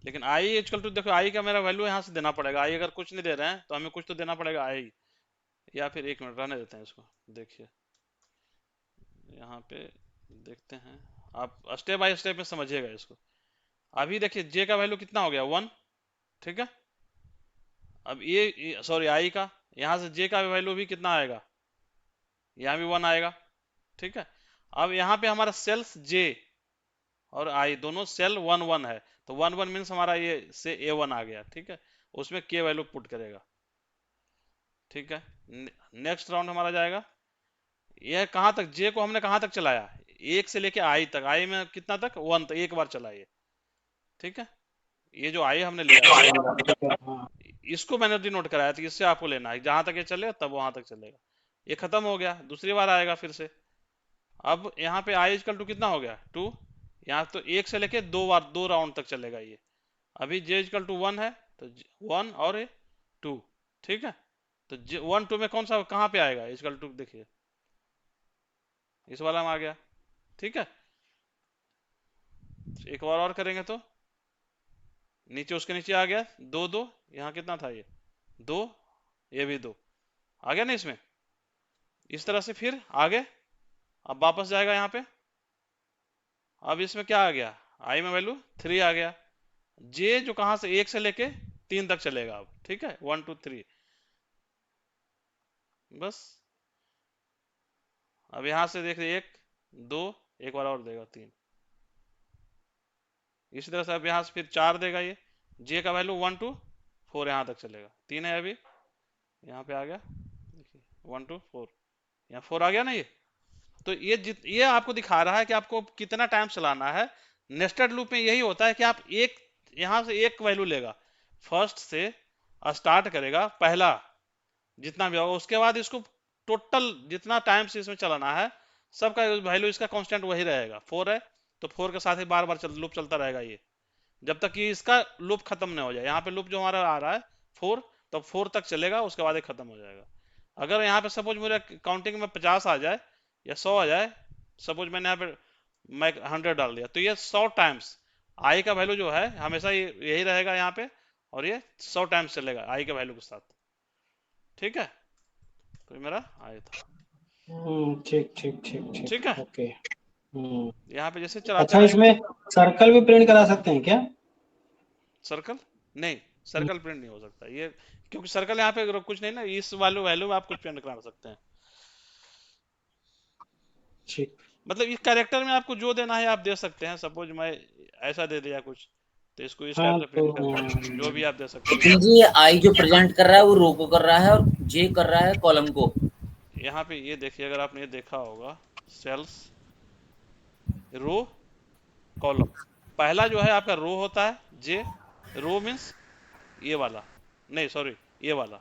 लेकिन आई इक्वल टू, देखो आई का मेरा वैल्यू यहाँ से देना पड़ेगा, आई अगर कुछ नहीं दे रहे हैं तो हमें कुछ तो देना पड़ेगा आई, या फिर एक मिनट रहने देते हैं इसको, देखिए यहाँ पे देखते हैं, आप स्टेप बाय स्टेप में समझिएगा इसको। अभी देखिए जे का वैल्यू कितना हो गया 1, ठीक है। अब ये सॉरी आई का, यहाँ से जे का वैल्यू भी कितना आएगा, यहाँ भी 1 आएगा, ठीक है। अब यहाँ पे हमारा सेल्स जे और आई दोनों सेल 1 1 है, तो 1 1 मीन्स हमारा ये से A1 आ गया, ठीक है। उसमें के वैल्यू पुट करेगा, ठीक है। नेक्स्ट राउंड हमारा जाएगा, यह कहाँ तक, जे को हमने कहाँ तक चलाया, 1 से लेके आई तक, आई में कितना तक 1 तक, एक बार चलाइए, ठीक है। ये जो आई हमने लिया है, हाँ। इसको मैंने डिनोट कराया था, इससे आपको लेना है, जहां तक ये चले तब वहां तक चलेगा। ये खत्म हो गया, दूसरी बार आएगा फिर से। अब यहाँ पे आई इक्वल टू कितना हो गया 2, यहाँ तो 1 से लेके 2 बार 2 राउंड तक चलेगा ये। अभी जे इक्वल टू 1 है, तो 1 और 2, ठीक है। तो 1 2 में कौन सा कहाँ पे आएगा इक्वल टू, देखिए इस वाला में आ गया, ठीक है। एक बार और करेंगे तो नीचे, उसके नीचे आ गया 2 2, यहाँ कितना था ये 2, ये भी 2 आ गया ना इसमें। इस तरह से फिर आगे, अब वापस जाएगा यहाँ पे, अब इसमें क्या आ गया, आई में वैल्यू 3 आ गया। जे जो कहाँ से 1 से लेके 3 तक चलेगा अब, ठीक है, 1 2 3 बस। अब यहां से देखिए 1 2, एक बार और देगा 3, इसी तरह से अब यहाँ से फिर 4 देगा ये, जे का वैल्यू 1 2 4 यहाँ तक चलेगा, 3 है अभी, यहाँ पे आ गया देखिए 1 2 4, यहाँ 4 आ गया ना ये। तो ये आपको दिखा रहा है कि आपको कितना टाइम चलाना है। नेस्टेड लूप में यही होता है कि आप एक यहां से एक वैल्यू लेगा, फर्स्ट से स्टार्ट करेगा पहला जितना भी होगा, उसके बाद इसको टोटल जितना टाइम से इसमें चलाना है सबका वैल्यू इसका कांस्टेंट वही रहेगा। 4 है तो 4 के साथ ही बार बार लूप चलता रहेगा ये, जब तक कि इसका लूप खत्म नहीं हो जाए। यहाँ पे लूप जो हमारा आ रहा है 4, तो 4 तक चलेगा, उसके बाद ये खत्म हो जाएगा। अगर यहाँ पे सपोज मेरे काउंटिंग में 50 आ जाए या 100 आ जाए, सपोज मैंने यहाँ पे मैं 100 डाल दिया, तो ये 100 टाइम्स आई का वैल्यू जो है हमेशा यही रहेगा यहाँ पे, और ये 100 टाइम्स चलेगा आई के वैल्यू के साथ, ठीक है। तो ये मेरा आई था, ठीक ठीक ठीक ठीक, ठीक है। ओके। यहाँ पे जैसे चलाते अच्छा, रहेंगे। इसमें सर्कल भी प्रिंट करा सकते हैं क्या? सर्कल नहीं, सर्कल प्रिंट नहीं हो सकता ये, क्योंकि सर्कल यहाँ पे कुछ नहीं ना, इस वैल्यू वैल्यू में आप कुछ प्रिंट करा सकते हैं। ठीक। मतलब इस कैरेक्टर में आपको जो देना है आप दे सकते हैं, सपोज मैं ऐसा दे दिया कुछ, तो इसको इस टाइप हाँ से तो प्रिंट कर, जो भी आप दे सकते हैं। जी, ये आई जो प्रेजेंट कर रहा है वो रो को कर रहा है और जे कर रहा है कॉलम को। यहाँ पे ये देखिए, अगर आपने ये देखा होगा सेल्स रो कॉलम, पहला जो है आपका रो होता है, जे रो मीन्स ये वाला, नहीं सॉरी ये वाला,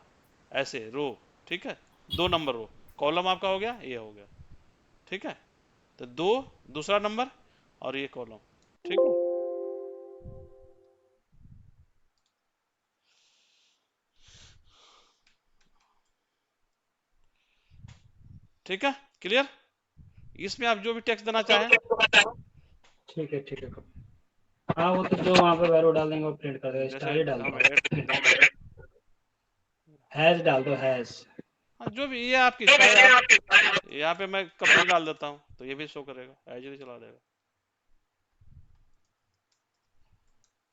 ऐसे रो, ठीक है, 2 नंबर रो, कॉलम आपका हो गया, ये हो गया, ठीक है। तो 2 दूसरा नंबर और ये कॉलम, ठीक है। ठीक है, क्लियर। इसमें आप जो भी टेक्स्ट देना चाहें। ठीक है ठीक है। हाँ वो तो जो वहाँ पे वैल्यू डाल देंगे वो प्रिंट कर देगा, जैसे स्टार ही डाल हम दो, हैज डाल दो, हैज। हाँ जो भी ये आपकी इच्छा है, आप यहाँ पे मैं कपल डाल देता हूँ तो ये भी शो करेगा, एज चला देगा,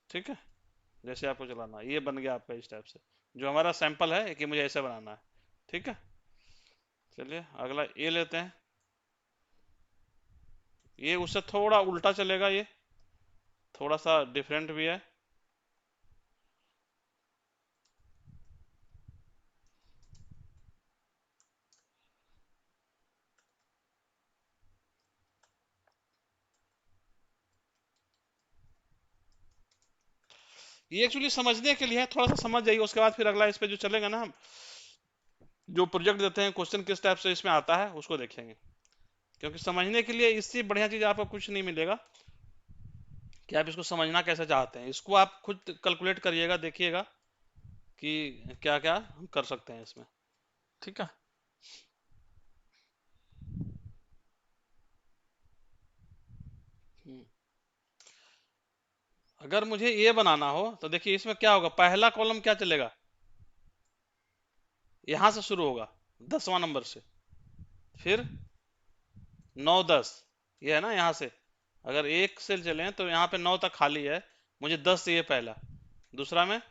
ठीक है। जैसे आपको चलाना है, ये बन गया आपका इस टाइप से, जो हमारा सैंपल है कि मुझे ऐसे बनाना है, ठीक है। चलिए अगला ये लेते हैं, ये उससे थोड़ा उल्टा चलेगा, ये थोड़ा सा डिफरेंट भी है। ये एक्चुअली समझने के लिए है, थोड़ा सा समझ जाइए, उसके बाद फिर अगला इस पे जो चलेगा ना, हम जो प्रोजेक्ट देते हैं क्वेश्चन किस टाइप से इसमें आता है उसको देखेंगे, क्योंकि समझने के लिए इससे बढ़िया चीज आपको कुछ नहीं मिलेगा कि आप इसको समझना कैसे चाहते हैं। इसको आप खुद कैलकुलेट करिएगा, देखिएगा कि क्या क्या हम कर सकते हैं इसमें, ठीक है। अगर मुझे ये बनाना हो तो देखिए इसमें क्या होगा, पहला कॉलम क्या चलेगा, यहां से शुरू होगा 10वां नंबर से, फिर 9 10, ये है ना, यहां से अगर एक से चले तो यहाँ पे 9 तक खाली है, मुझे 10 चाहिए पहला, दूसरा में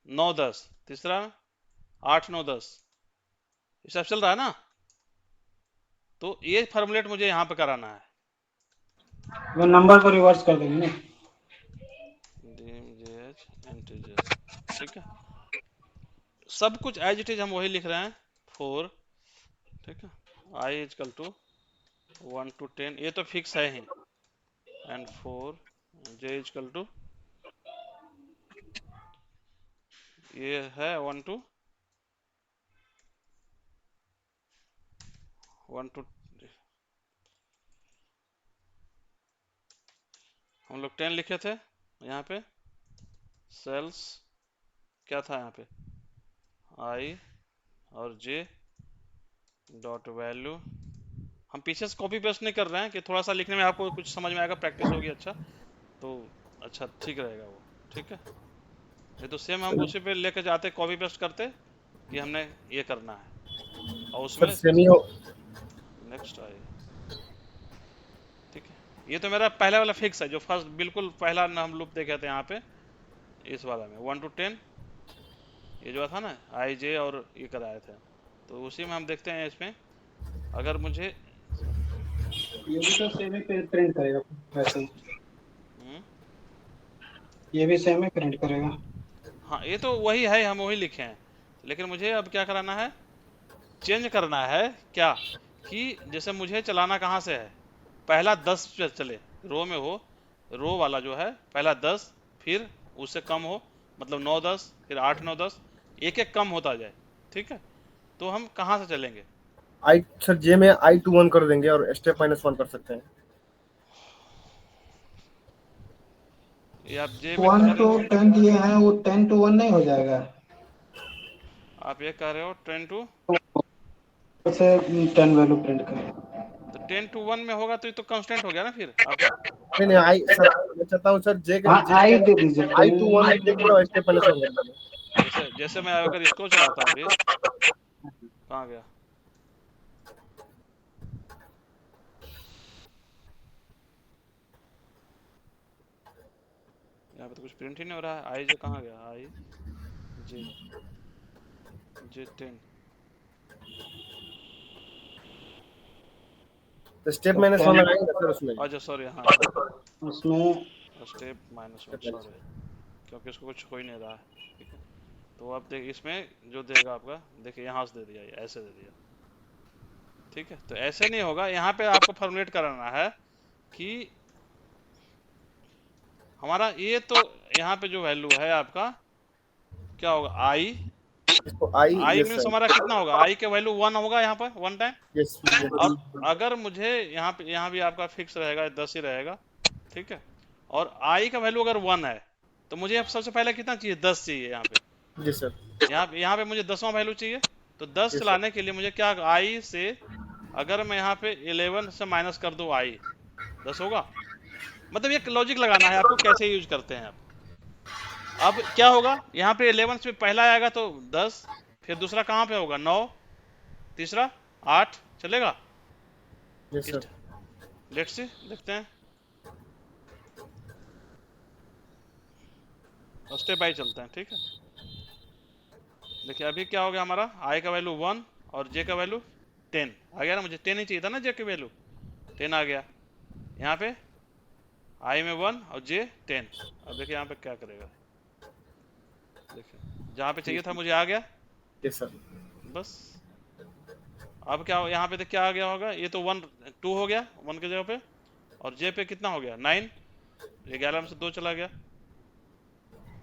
9 10, तीसरा में 8 9 10, ये सब चल रहा है ना। तो ये फॉर्मुलेट मुझे यहाँ पे कराना है, वो नंबर को रिवर्स कर देंगे ना। ठीक है, सब कुछ एज इट इज हम वही लिख रहे हैं, 4, ठीक है, आई इजकल टू 1 to 10, ये तो फिक्स है ही, एंड 4 जे इजकल टू ये है 1 to 1 to, हम लोग 10 लिखे थे यहाँ पे, सेल्स क्या था यहाँ पे, आई और जे डॉट वैल्यू, हम पीछे से कॉपी पेस्ट नहीं कर रहे हैं कि थोड़ा सा लिखने में आपको कुछ समझ में आएगा, प्रैक्टिस होगी, अच्छा तो अच्छा ठीक रहेगा वो, ठीक है। ये तो सेम हम उसी पे लेके जाते, कॉपी पेस्ट करते कि हमने ये करना है, और सर उसमें सेमी नेक्स्ट आए, ठीक है। ये तो मेरा पहला वाला फिक्स है, जो फर्स्ट बिल्कुल पहला हम लूप देखे थे यहाँ पे, इस वाला में 1 to 10, ये जो था ना आई जे और ये कराए थे, तो उसी में हम देखते हैं इसमें अगर मुझे ये भी तो सेम ही प्रिंट करेगा वैसे ही, हम्म, ये भी सेम ही प्रिंट करेगा। हाँ ये तो वही है, हम वही लिखे हैं, लेकिन मुझे अब क्या कराना है, चेंज करना है क्या, कि जैसे मुझे चलाना कहाँ से है, पहला 10 पे चले, रो में हो, रो वाला जो है पहला 10, फिर उससे कम हो, मतलब 9 10, फिर 8 9 10, एक एक कम होता जाए, ठीक है। तो हम कहाँ से चलेंगे, आई सर जे में I to 1 कर देंगे और स्टेप -1 कर सकते हैं। ये आप जे में 1 कर to रहे हो, 10 दिए हैं, वो 10 to 1 नहीं हो जाएगा? आप ये कह रहे हो 10 to, से 10 वैल्यू प्रिंट करें। तो 10 to 1 में होगा तो ये तो कांस्टेंट हो गया ना फिर आपका, नहीं नहीं, अगर आई सर मैं चाहता हूँ सर जे हाँ जे आई दे दीजिए, I to 1 दे के और स्टेप -1 कर देंगे। जैसे जैसे मैं अगर इसको चलाता हूँ अभी, कहाँ गया, यहाँ पे तो कुछ प्रिंट ही नहीं हो रहा है, आई जे कहाँ गया, आई जे जे 10, तो स्टेप तो -1 10 लगाएंगे सर उसमें। अच्छा सॉरी, हाँ हाँ, उसमें स्टेप -1, स्टेप -1 सॉरी, क्योंकि इसको कुछ हो ही नहीं रहा है, ठीक है। तो अब देखिए इसमें जो देगा आपका, देखिए यहाँ से दे दिया, ये ऐसे दे दिया, ठीक है। तो ऐसे नहीं होगा, यहाँ पे आपको फॉर्मुलेट कराना है कि हमारा ये तो यहाँ पे जो वैल्यू है आपका क्या होगा, आई, इसको आई, आई यस मीन्स सर, हमारा कितना होगा, आई के वैल्यू 1 होगा यहाँ पर 1 टाइम। यस अब अगर मुझे यहाँ पे, यहाँ भी आपका फिक्स रहेगा 10 ही रहेगा, ठीक है, और आई का वैल्यू अगर 1 है, तो मुझे अब सबसे पहले कितना चाहिए, 10 चाहिए यहाँ पे, जी सर, यहाँ पे मुझे 10वां वैल्यू चाहिए। तो 10 यस सर, चलाने के लिए मुझे क्या, आई से अगर मैं यहाँ पे 11 से माइनस कर दूं, आई 10 होगा, मतलब ये लॉजिक लगाना है आपको कैसे यूज करते हैं आप। अब क्या होगा, यहाँ पे 11 से पहला आएगा तो 10, फिर दूसरा कहाँ पे होगा 9, तीसरा 8, चलेगा। Yes sir. लेट्स सी, देखते हैं, स्टेप बाय चलते हैं, ठीक है। देखिए अभी क्या हो गया, हमारा आई का वैल्यू 1 और जे का वैल्यू 10 आ गया ना, मुझे 10 ही चाहिए था ना, जे की वैल्यू 10 आ गया। यहाँ पे आई में 1 और जे 10। अब देखिए यहाँ पे क्या करेगा, देखिए जहाँ पे चाहिए था मुझे आ गया, यस सर, बस। अब क्या यहाँ पे देख क्या आ गया होगा, ये तो 1 2 हो गया 1 की जगह पे, और जे पे कितना हो गया 9, 11 में से 2 चला गया,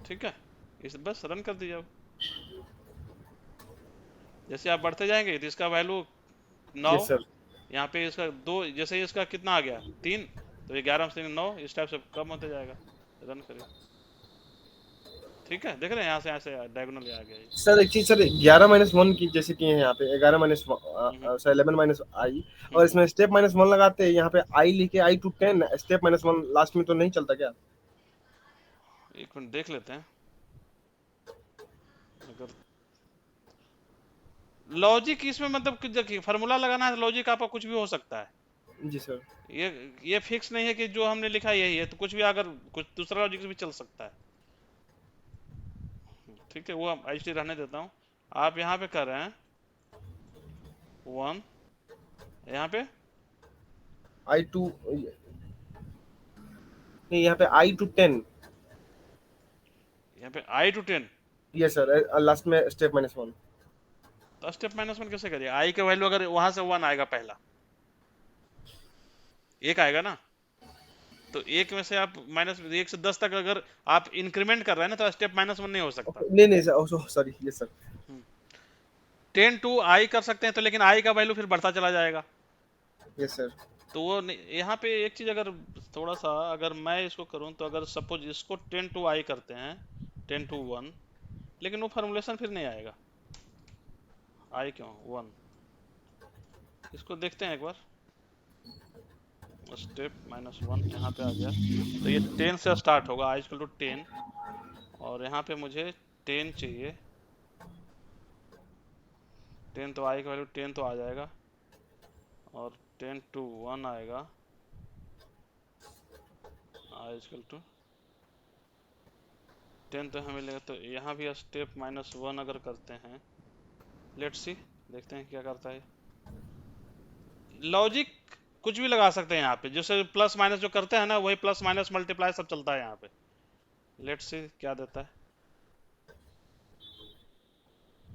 ठीक है। इस बस रन कर दीजिए। अब जैसे आप बढ़ते जाएंगे तो इसका वैल्यू 9, यस सर। यहाँ पे इसका 2, जैसे ही इसका कितना आ गया 3, तो ये 11 में से 9 इस टाइप से कम होते जाएगा। रन करिए, ठीक है, देख रहे हैं यहाँ से डायगोनल आ गया ये। सर एक चीज सर, 11 - 1 की जैसे किए हैं यहाँ पे 11 माइनस हम्म, सर 11 - I, और हम्म। इसमें स्टेप -1 लगाते हैं यहाँ पे आई लिखे I to 10, स्टेप -1 लास्ट में तो नहीं चलता क्या? एक मिनट देख लेते हैं, अगर लॉजिक इसमें मतलब देखिए फार्मूला लगाना है, लॉजिक आपका कुछ भी हो सकता है। जी सर, ये फिक्स नहीं है कि जो हमने लिखा यही है, तो कुछ भी अगर कुछ दूसरा लॉजिक भी चल सकता है, ठीक है। वो हम ऐसे रहने देता हूँ। आप यहाँ पे कर रहे हैं 1, यहाँ पे I to नहीं, यहाँ पे I to 10, यहाँ पे आई टू 10, यस सर, लास्ट में स्टेप -1। तो स्टेप -1 कैसे करिए, आई का वैल्यू अगर वहां से 1 आएगा, पहला एक आएगा ना, तो एक में से आप -1 से 10 तक अगर आप इंक्रीमेंट कर रहे हैं ना, तो स्टेप -1 नहीं हो सकता। नहीं नहीं sir, sorry, yes sir, 10 to आई कर सकते हैं, तो लेकिन आई का वैल्यू फिर बढ़ता चला जाएगा। यस सर, तो वो यहाँ पे एक चीज, अगर थोड़ा सा अगर मैं इसको करूँ, तो अगर सपोज इसको 10 to आई करते हैं, 10 to 1, लेकिन वो फॉर्मूलेशन फिर नहीं आएगा, आई क्यों 1, इसको देखते हैं एक बार। स्टेप -1 यहाँ पे आ गया, तो ये 10 से स्टार्ट होगा, आई इक्वल टू 10, और यहाँ पे मुझे 10 चाहिए, 10 तो आई का वैल्यू 10 तो आ जाएगा, और 10 to 1 आएगा, आई इक्वल टू 10 तो हमें मिलेगा, तो यहाँ भी स्टेप -1 अगर करते हैं, लेट्स सी, देखते हैं क्या करता है। लॉजिक कुछ भी लगा सकते हैं यहाँ पे, जैसे प्लस माइनस जो करते हैं ना, वही प्लस माइनस मल्टीप्लाई सब चलता है यहाँ पे। लेट्स सी क्या देता है।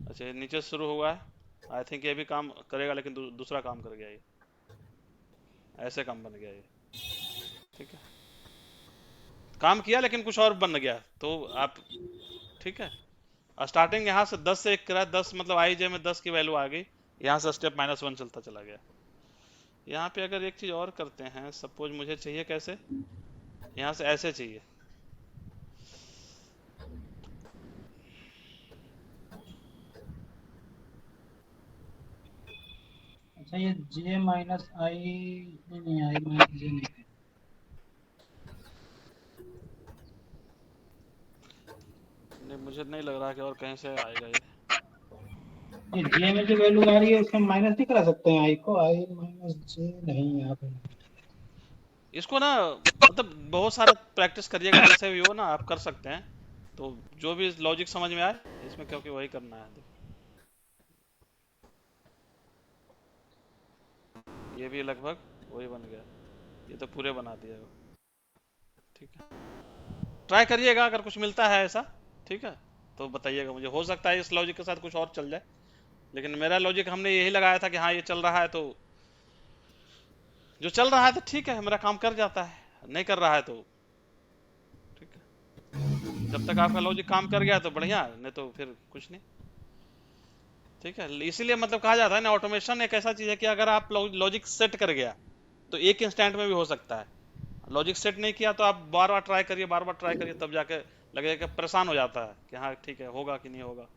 अच्छा, ये नीचे से शुरू हुआ है, आई थिंक ये भी काम करेगा, लेकिन दूसरा काम कर गया ये, ऐसे काम बन गया ये। ठीक है, काम किया लेकिन कुछ और बन गया, तो आप, ठीक है, स्टार्टिंग यहाँ से 10 से 1 करा, 10 मतलब आई जे में 10 की वैल्यू आ गई, यहाँ से स्टेप -1 चलता चला गया। यहाँ पे अगर एक चीज और करते हैं, सपोज मुझे चाहिए कैसे, यहाँ से ऐसे चाहिए, अच्छा ये जे माइनस आई नहीं, आई माइनस जे नहीं है। नहीं मुझे नहीं लग रहा कि और कहीं से आएगा ये। ये जे में जो वैल्यू आ रही है उसमें माइनस नहीं करा सकते हैं आई को, आई माइनस जे नहीं यहाँ पे। इसको ना, मतलब बहुत सारा प्रैक्टिस करिएगा, जैसे भी हो ना आप कर सकते हैं, तो जो भी लॉजिक समझ में आए इसमें, क्योंकि वही करना है। ये भी लगभग वही बन गया, ये तो पूरे बना दिया वो। ठीक है, ट्राई करिएगा, अगर कुछ मिलता है ऐसा, ठीक है, तो बताइएगा मुझे, हो सकता है इस लॉजिक के साथ कुछ और चल जाए, लेकिन मेरा लॉजिक हमने यही लगाया था कि हाँ ये चल रहा है, तो जो चल रहा है तो ठीक है, मेरा काम कर जाता है, नहीं कर रहा है तो ठीक है, जब तक आपका लॉजिक काम कर गया तो बढ़िया, नहीं तो फिर कुछ नहीं। ठीक है, इसीलिए मतलब कहा जाता है ना, ऑटोमेशन एक ऐसा चीज है कि अगर आप लॉजिक सेट कर गया तो एक इंस्टेंट में भी हो सकता है, लॉजिक सेट नहीं किया तो आप बार बार ट्राई करिए, बार बार ट्राई करिए, तब जाके लगेगा कि परेशान हो जाता है कि हाँ ठीक है, होगा कि नहीं होगा।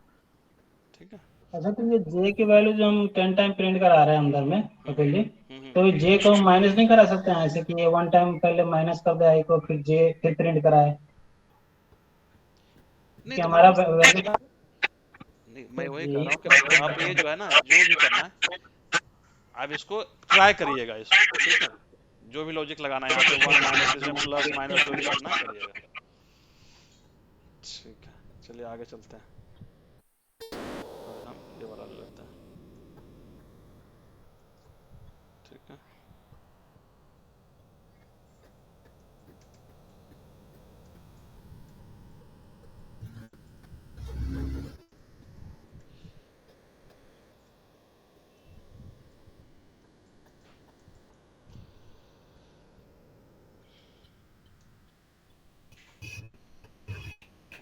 ठीक है। अच्छा तो ये जे की वैल्यू जो हम 10 टाइम प्रिंट करा रहे हैं अंदर में अकेले, हम्म। तो जे को हम माइनस नहीं करा सकते हैं ऐसे कि ये 1 टाइम पहले माइनस कर दे आई को, फिर जे फिर प्रिंट कराए, नहीं कि तो हमारा मतलब, वैल्यू। नहीं मैं वही कह रहा हूँ कि आप ये जो है ना, जो भी करना है आप इसको ट्राई करिएगा इसको, ठीक है, जो भी लॉजिक लगाना है यहाँ पे, 1 माइनस, इसमें प्लस माइनस जो भी करना है करिएगा। ठीक है, चलिए आगे चलते हैं, अभी हम ये वाला ले लेते हैं। ठीक है,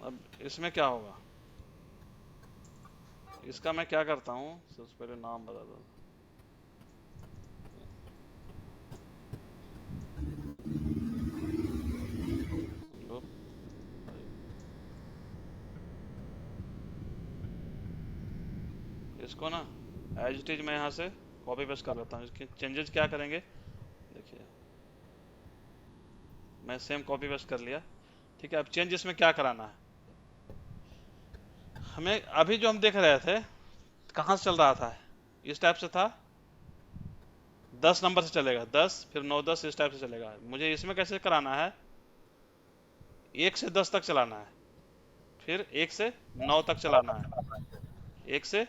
अब इसमें क्या होगा, इसका मैं क्या करता हूँ, सबसे पहले नाम बता दो। लो, इसको ना एज इट इज मैं यहाँ से कॉपी पेस्ट कर लेता हूँ, इसके चेंजेस क्या करेंगे देखिए, मैं सेम कॉपी पेस्ट कर लिया। ठीक है, अब चेंज इसमें क्या कराना है हमें, अभी जो हम देख रहे थे कहाँ से चल रहा था, इस टाइप से था, 10 नंबर से चलेगा, 10 फिर 9 10 इस टाइप से चलेगा, मुझे इसमें कैसे कराना है, 1 से 10 तक चलाना है, फिर 1 से 9 तक चलाना है, 1 से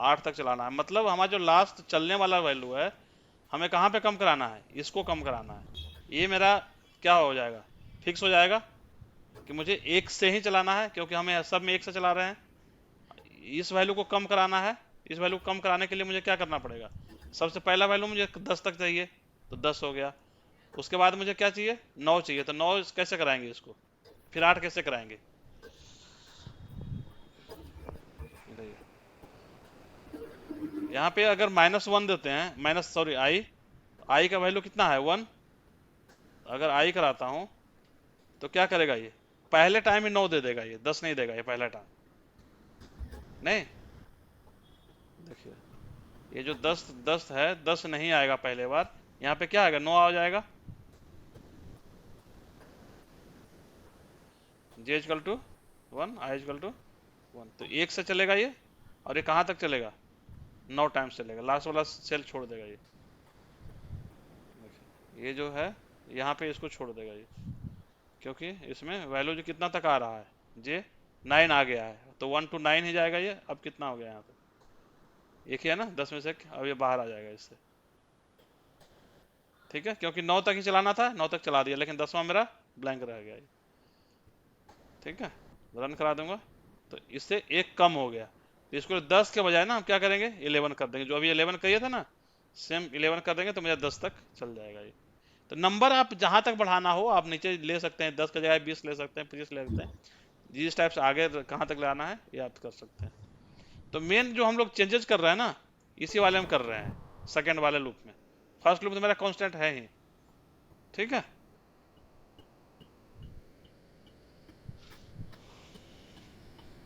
8 तक चलाना है, मतलब हमारा जो लास्ट चलने वाला वैल्यू है हमें कहाँ पे कम कराना है, इसको कम कराना है। ये मेरा क्या हो जाएगा, फिक्स हो जाएगा कि मुझे 1 से ही चलाना है, क्योंकि हमें सब में 1 से चला रहे हैं। इस वैल्यू को कम कराना है, इस वैल्यू को कम कराने के लिए मुझे क्या करना पड़ेगा, सबसे पहला वैल्यू मुझे 10 तक चाहिए, तो 10 हो गया, उसके बाद मुझे क्या चाहिए, 9 चाहिए, तो 9 कैसे कराएंगे इसको, फिर 8 कैसे कराएंगे, यहाँ पे अगर -1 देते हैं, माइनस सॉरी आई का वैल्यू कितना है 1, अगर आई कराता हूँ तो क्या करेगा ये, पहले टाइम ही 9 दे देगा, ये 10 नहीं देगा, ये पहला टाइम नहीं। देखिए ये जो 10 10 है, 10 नहीं आएगा पहले बार, यहाँ पे क्या आएगा, 9 आ जाएगा, J equal to 1, I equal to 1, तो 1 से चलेगा ये, और ये कहाँ तक चलेगा, 9 टाइम्स चलेगा, लास्ट वाला सेल छोड़ देगा ये, देखिए ये जो है यहाँ पे इसको छोड़ देगा ये, क्योंकि इसमें वैल्यू जो कितना तक आ रहा है, जे 9 आ गया है, तो 1 to 9 ही जाएगा ये। अब कितना हो गया यहाँ पे, एक ही है ना, 10 में से एक, अब ये बाहर आ जाएगा इससे। ठीक है, क्योंकि 9 तक ही चलाना था, 9 तक चला दिया, लेकिन 10वां मेरा ब्लैंक रह गया ये। ठीक है, रन करा दूंगा तो इससे एक कम हो गया। तो इसको 10 के बजाय ना हम क्या करेंगे, 11 कर देंगे। जो अभी 11 कहिए था ना, सेम 11 कर देंगे तो मेरा 10 तक चल जाएगा ये। तो नंबर आप जहां तक बढ़ाना हो आप नीचे ले सकते हैं, 10 के जगह 20 ले सकते हैं, 25 ले सकते हैं। जिस टाइप से आगे कहाँ तक लाना है ये आप कर सकते हैं। तो मेन जो हम लोग चेंजेस कर रहे हैं ना, इसी वाले में कर रहे हैं, सेकंड वाले लूप में। फर्स्ट लूप तो मेरा कांस्टेंट है ही। ठीक है,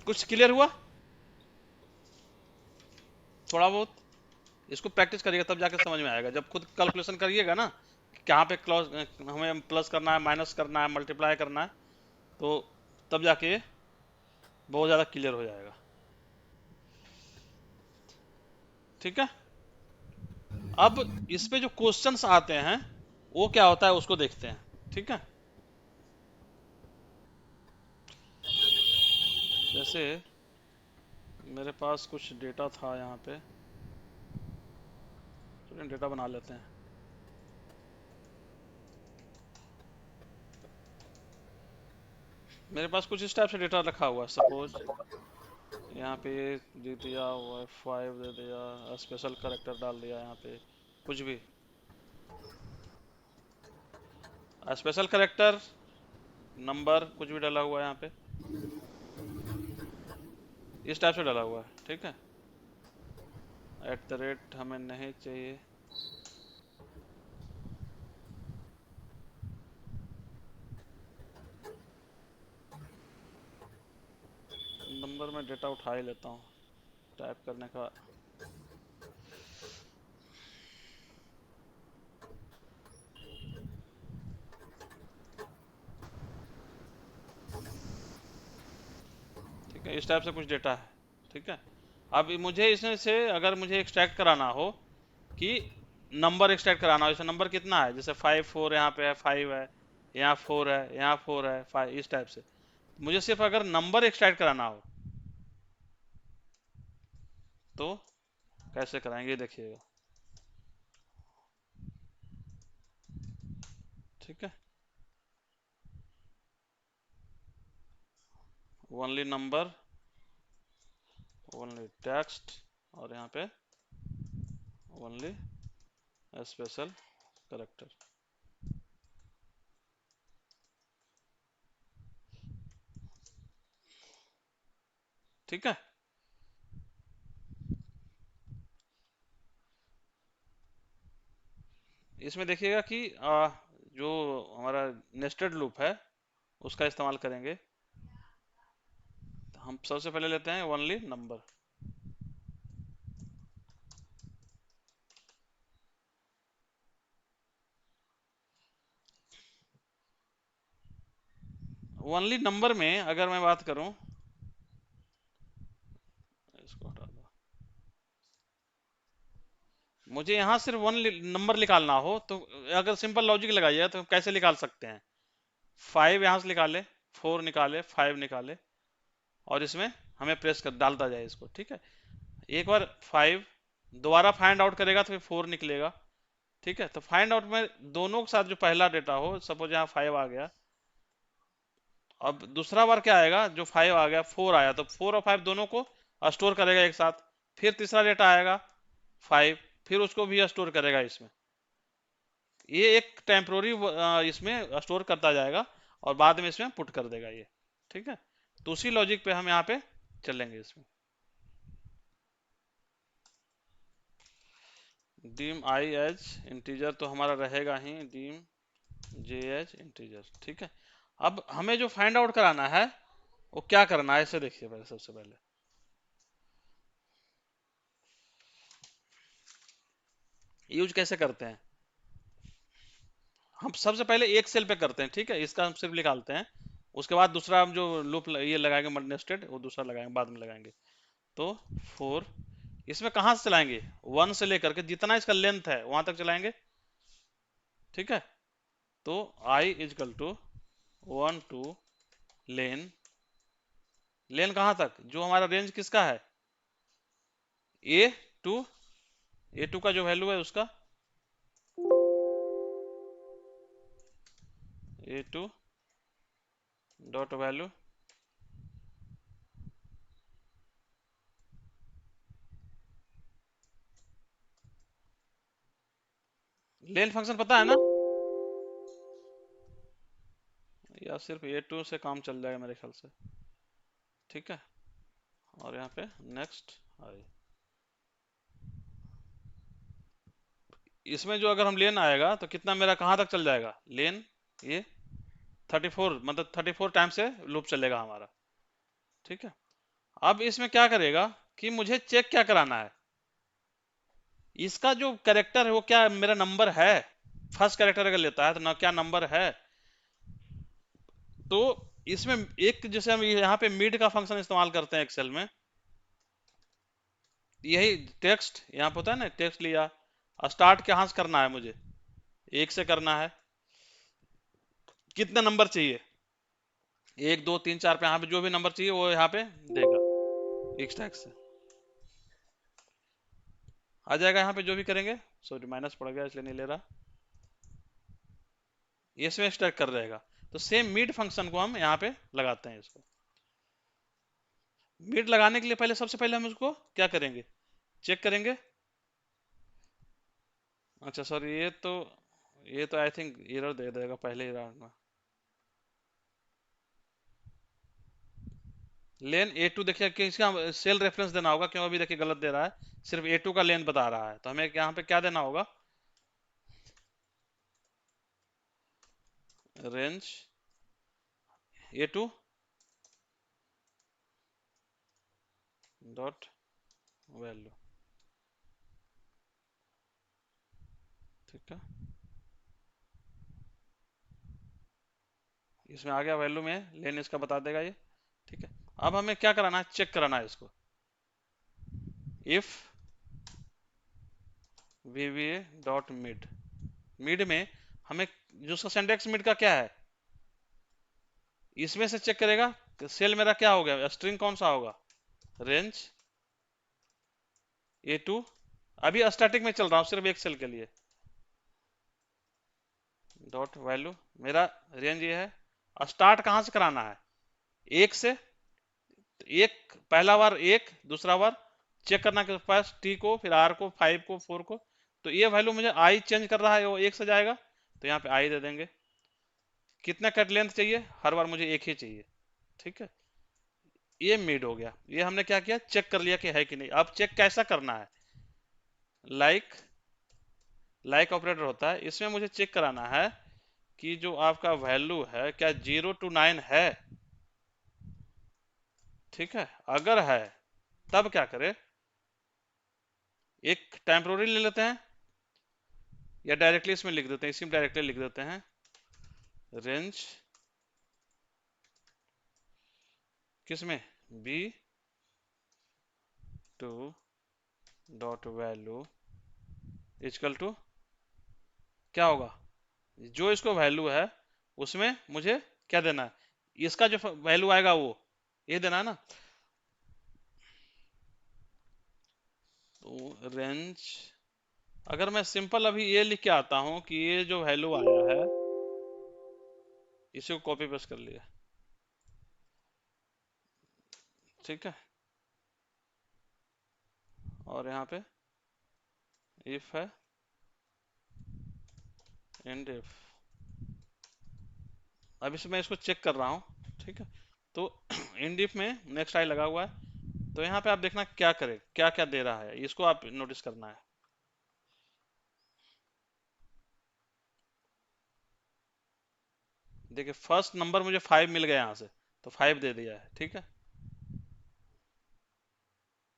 कुछ क्लियर हुआ थोड़ा बहुत? इसको प्रैक्टिस करिएगा तब जाके समझ में आएगा, जब खुद कैलकुलेशन करिएगा ना कहाँ पे क्लॉज हमें प्लस करना है, माइनस करना है, मल्टीप्लाई करना है, तो तब जाके बहुत ज़्यादा क्लियर हो जाएगा। ठीक है, अब इस पे जो क्वेश्चंस आते हैं वो क्या होता है उसको देखते हैं। ठीक है, जैसे मेरे पास कुछ डेटा था यहाँ पे, चलिए डेटा बना लेते हैं। मेरे पास कुछ इस टाइप से डेटा रखा हुआ है। सपोज यहाँ पे दे दिया, 5 दे दिया, स्पेशल करेक्टर डाल दिया, यहाँ पे कुछ भी स्पेशल करेक्टर, नंबर कुछ भी डाला हुआ है यहाँ पे, इस टाइप से डाला हुआ है। ठीक है, @ हमें नहीं चाहिए। नंबर में डेटा उठा ही लेता हूँ टाइप करने का। ठीक है, इस टाइप से कुछ डेटा है। ठीक है, अब मुझे इसमें से अगर मुझे एक्सट्रैक्ट कराना हो कि नंबर एक्सट्रैक्ट कराना हो, जैसे नंबर कितना है, जैसे 5 4 यहाँ पे है, 5 है, यहाँ 4 है, यहाँ 4 है, 5, इस टाइप से मुझे सिर्फ अगर नंबर एक्सट्रैक्ट कराना हो तो कैसे कराएंगे देखिएगा। ठीक है, ओनली नंबर, ओनली टेक्स्ट, और यहाँ पे ओनली स्पेशल करेक्टर। ठीक है, इसमें देखिएगा कि जो हमारा नेस्टेड लूप है उसका इस्तेमाल करेंगे। हम सबसे पहले लेते हैं ओनली नंबर। ओनली नंबर में अगर मैं बात करूं, इसको हटा दो, मुझे यहां सिर्फ वन नंबर निकालना हो तो अगर सिंपल लॉजिक लगाइए तो कैसे निकाल सकते हैं। 5 यहां से निकाले, 4 निकाले, 5 निकाले, और इसमें हमें प्रेस कर डालता जाए इसको। ठीक है, एक बार 5 दोबारा फाइंड आउट करेगा तो फिर 4 निकलेगा। ठीक है, तो फाइंड आउट में दोनों के साथ जो पहला डेटा हो, सपोज यहाँ 5 आ गया, अब दूसरा बार क्या आएगा, जो 5 आ गया 4 आया, तो 4 और 5 दोनों को स्टोर करेगा एक साथ। फिर तीसरा डेटा आएगा 5, फिर उसको भी स्टोर करेगा इसमें। ये एक टेम्पोरी इसमें स्टोर करता जाएगा और बाद में इसमें पुट कर देगा ये। ठीक है, तो उसी लॉजिक पे हम यहाँ पे चलेंगे इसमें। डीम आई एज इंटीजर तो हमारा रहेगा ही, डीम जे एज इंटीजर। ठीक है, अब हमें जो फाइंड आउट कराना है वो क्या करना है, इसे देखिए पहले। सबसे पहले यूज कैसे करते हैं, हम सबसे पहले एक सेल पे करते हैं। ठीक है, इसका हम सिर्फ निकालते हैं, उसके बाद दूसरा हम जो लूप ये लगाएंगे नेस्टेड, वो दूसरा लगाएंगे, बाद में लगाएंगे। तो 4 इसमें कहाँ से चलाएंगे, 1 से लेकर के जितना इसका लेंथ है वहां तक चलाएंगे। ठीक है, तो i इजकल टू 1 to लेन लेन कहाँ तक, जो हमारा रेंज किसका है, ए टू, ए टू का जो वैल्यू है उसका, A two dot value, len function पता है ना, या सिर्फ ए टू से काम चल जाएगा मेरे ख्याल से, ठीक है। और यहाँ पे नेक्स्ट आई, इसमें जो अगर हम लेन आएगा तो कितना मेरा कहाँ तक चल जाएगा, लेन ये 34, मतलब 34 टाइम से लूप चलेगा हमारा, ठीक है। अब इसमें क्या करेगा कि मुझे चेक क्या कराना है, इसका जो कैरेक्टर है वो क्या मेरा नंबर है, फर्स्ट कैरेक्टर अगर लेता है तो ना क्या नंबर है। तो इसमें एक जैसे हम यहाँ पे मिड का फंक्शन इस्तेमाल करते हैं एक्सेल में, यही टेक्स्ट यहाँ पे होता है ना, टेक्स्ट लिया, स्टार्ट कहाँ से करना है मुझे, एक से करना है, कितना नंबर चाहिए, 1 2 3 4 पे यहाँ पे जो भी नंबर चाहिए वो यहाँ पे देगा, एक स्टैक से आ जाएगा, यहाँ पे जो भी करेंगे, सॉरी माइनस पड़ गया इसलिए नहीं ले रहा, ये इसमें स्टैक कर रहेगा। तो सेम मिड फंक्शन को हम यहाँ पे लगाते हैं, इसको मिड लगाने के लिए पहले सबसे पहले हम उसको क्या करेंगे, चेक करेंगे। अच्छा सॉरी, ये तो आई थिंक एरर दे देगा पहले ही राउंड में। लेन ए टू देखिए कि इसका सेल रेफरेंस देना होगा, क्यों अभी देखिए गलत दे रहा है, सिर्फ ए टू का लेन बता रहा है, तो हमें यहाँ पे क्या देना होगा, रेंज ए टू डॉट वैल्यू, ठीक है। इसमें आ गया वैल्यू में, लेन इसका बता देगा ये, ठीक है। अब हमें क्या कराना है, चेक कराना है इसको, if VBA dot mid, mid में हमें जो उसका सिंटेक्स मिड का क्या है, इसमें से चेक करेगा सेल मेरा क्या हो गया, स्ट्रिंग कौन सा होगा, रेंज ए टू, अभी स्टैटिक में चल रहा हूं सिर्फ एक सेल के लिए, डॉट वैल्यू, मेरा रेंज ये है, स्टार्ट कहां से कराना है, एक से, एक पहला बार एक, दूसरा बार चेक करना के पास टी को, फिर आर को, 5 को, 4 को, तो ये वैल्यू मुझे आई चेंज कर रहा है, वो एक से जाएगा, तो यहाँ पे आई दे देंगे, कितना कट लेंथ चाहिए, हर बार मुझे एक ही चाहिए, ठीक है। ये मिड हो गया, ये हमने क्या किया, चेक कर लिया कि है कि नहीं। अब चेक कैसा करना है, लाइक ऑपरेटर होता है, इसमें मुझे चेक कराना है कि जो आपका वैल्यू है क्या 0 to 9 है, ठीक है। अगर है तब क्या करें, एक टेम्पोररी ले लेते हैं या डायरेक्टली इसमें लिख देते हैं, इसी में डायरेक्टली लिख देते हैं, रेंज किसमें, B two dot value equal to क्या होगा, जो इसको वैल्यू है उसमें मुझे क्या देना है, इसका जो वैल्यू आएगा वो ये देना है ना। तो रेंज, अगर मैं सिंपल अभी ये लिख के आता हूं कि ये जो वैल्यू आया है, इसी को कॉपी पेस्ट कर लिया, ठीक है। और यहाँ पे इफ है, एंड इफ, अब इसमें मैं इसको चेक कर रहा हूँ, ठीक है। तो एंड इफ में नेक्स्ट आई लगा हुआ है, तो यहाँ पे आप देखना क्या करे, क्या क्या दे रहा है, इसको आप नोटिस करना है। देखिए फर्स्ट नंबर मुझे 5 मिल गया यहाँ से, तो 5 दे दिया है, ठीक है।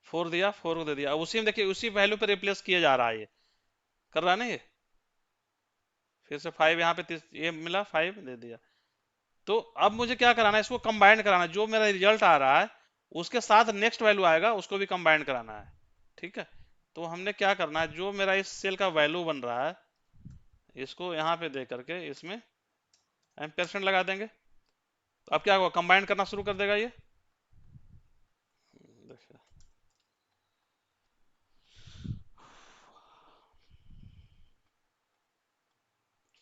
4 दिया, 4 को दे दिया, अब उसी में देखिए उसी वैल्यू पे रिप्लेस किया जा रहा है, ये कर रहा है ना ये, फिर से 5 यहाँ पे ये मिला, 5 दे दिया। तो अब मुझे क्या कराना है, इसको कंबाइन कराना है, जो मेरा रिजल्ट आ रहा है उसके साथ नेक्स्ट वैल्यू आएगा उसको भी कंबाइन कराना है, ठीक है। तो हमने क्या करना है, जो मेरा इस सेल का वैल्यू बन रहा है इसको यहाँ पे दे करके इसमें एम्परसेंड लगा देंगे, तो अब क्या होगा, कंबाइन करना शुरू कर देगा ये,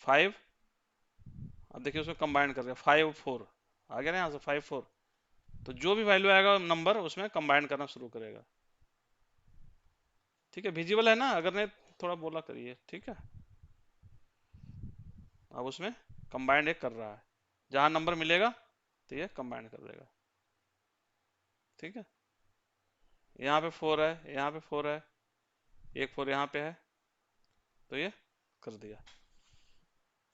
5, अब देखिए उसमें कंबाइन कर दिया 5 4 आ गया ना यहाँ से 5 4, तो जो भी वैल्यू आएगा नंबर उसमें कंबाइन करना शुरू करेगा। ठीक है, विजिबल है ना? अगर नहीं थोड़ा बोला करिए, ठीक है। अब उसमें कंबाइंड एक कर रहा है, जहां नंबर मिलेगा तो ये कंबाइंड कर देगा। ठीक है, यहाँ पे 4 है, यहाँ पे 4 है, एक 4 यहाँ पे है, तो ये कर दिया।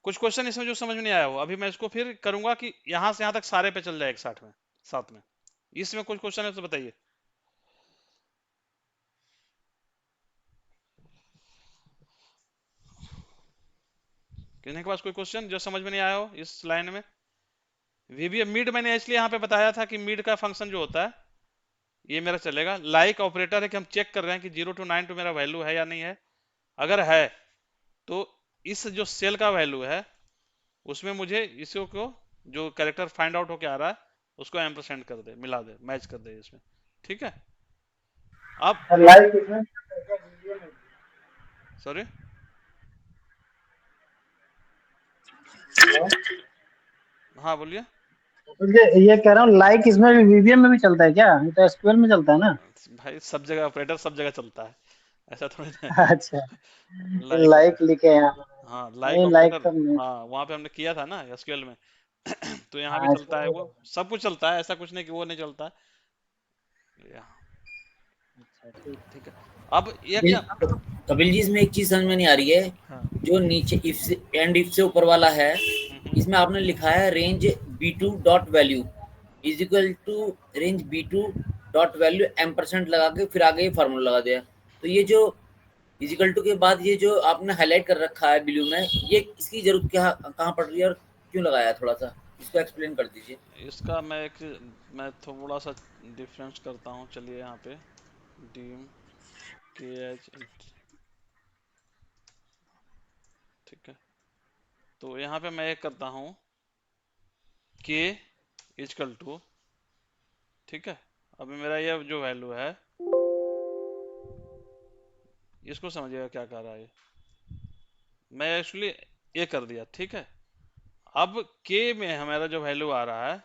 कुछ क्वेश्चन इसमें जो समझ में नहीं आया हो, अभी मैं इसको फिर करूंगा कि यहां से यहां तक सारे पे चल जाए एक साथ में, इसमें कुछ क्वेश्चन है तो बताइए। किन्हीं के पास कोई क्वेश्चन जो समझ में नहीं आया हो इस लाइन में? वीबीए मिड मैंने इसलिए यहाँ पे बताया था कि मिड का फंक्शन जो होता है ये मेरा चलेगा। लाइक ऑपरेटर है कि हम चेक कर रहे हैं कि 0 to 9 मेरा वैल्यू है या नहीं है। अगर है तो इस जो सेल का वैल्यू है उसमें मुझे इसको जो कैरेक्टर फाइंड आउट होके आ रहा है उसको एम्परसेंड कर दे, मिला दे, मैच कर दे इसमें। ठीक है, अब लाइक इसमें, सॉरी, हाँ बोलिए। ये कह रहा हूँ लाइक इसमें भी वीवीएम में भी चलता है क्या? ये तो एसक्यूएल में चलता है ना। भाई सब जगह ऑपरेटर सब जगह चलता है, ऐसा थोड़ी ना अच्छा, लाइक लाइक लिखे हैं यहाँ पे। हाँ लाइक नहीं लाइक ऑपरेटर, तो नहीं। हाँ वहां पे हमने किया था ना एसक्यूएल में तो यहाँ भी हाँ चलता है, वो सब कुछ चलता है, ऐसा कुछ नहीं कि वो नहीं चलता है। अच्छा ठीक। ठीक है, अब ये क्या, कपिल जी इसमें एक चीज समझ में नहीं आ रही है, हाँ जो नीचे इफ से एंड इफ से ऊपर वाला है, इसमें आपने लिखा है range B2 dot value is equal to range B2 dot value एम% लगा के फिर आगे ये फार्मूला लगा दिया। तो ये जो इजिकल टू के बाद ये जो आपने हाईलाइट कर रखा है ब्लू में, ये इसकी जरूरत क्या कहाँ पड़ रही है और क्यों लगाया है? थोड़ा सा इसको एक्सप्लेन कर दीजिए। इसका मैं थोड़ा सा डिफरेंस करता हूँ, चलिए यहाँ पे डीम के एच, ठीक है, तो यहाँ पे मैं एक करता हूँ के इजकल टू, ठीक है। अभी मेरा ये जो वैल्यू है इसको समझिएगा क्या कर रहा है ये, मैं एक्चुअली ये कर दिया, ठीक है। अब के में हमारा जो वैल्यू आ रहा है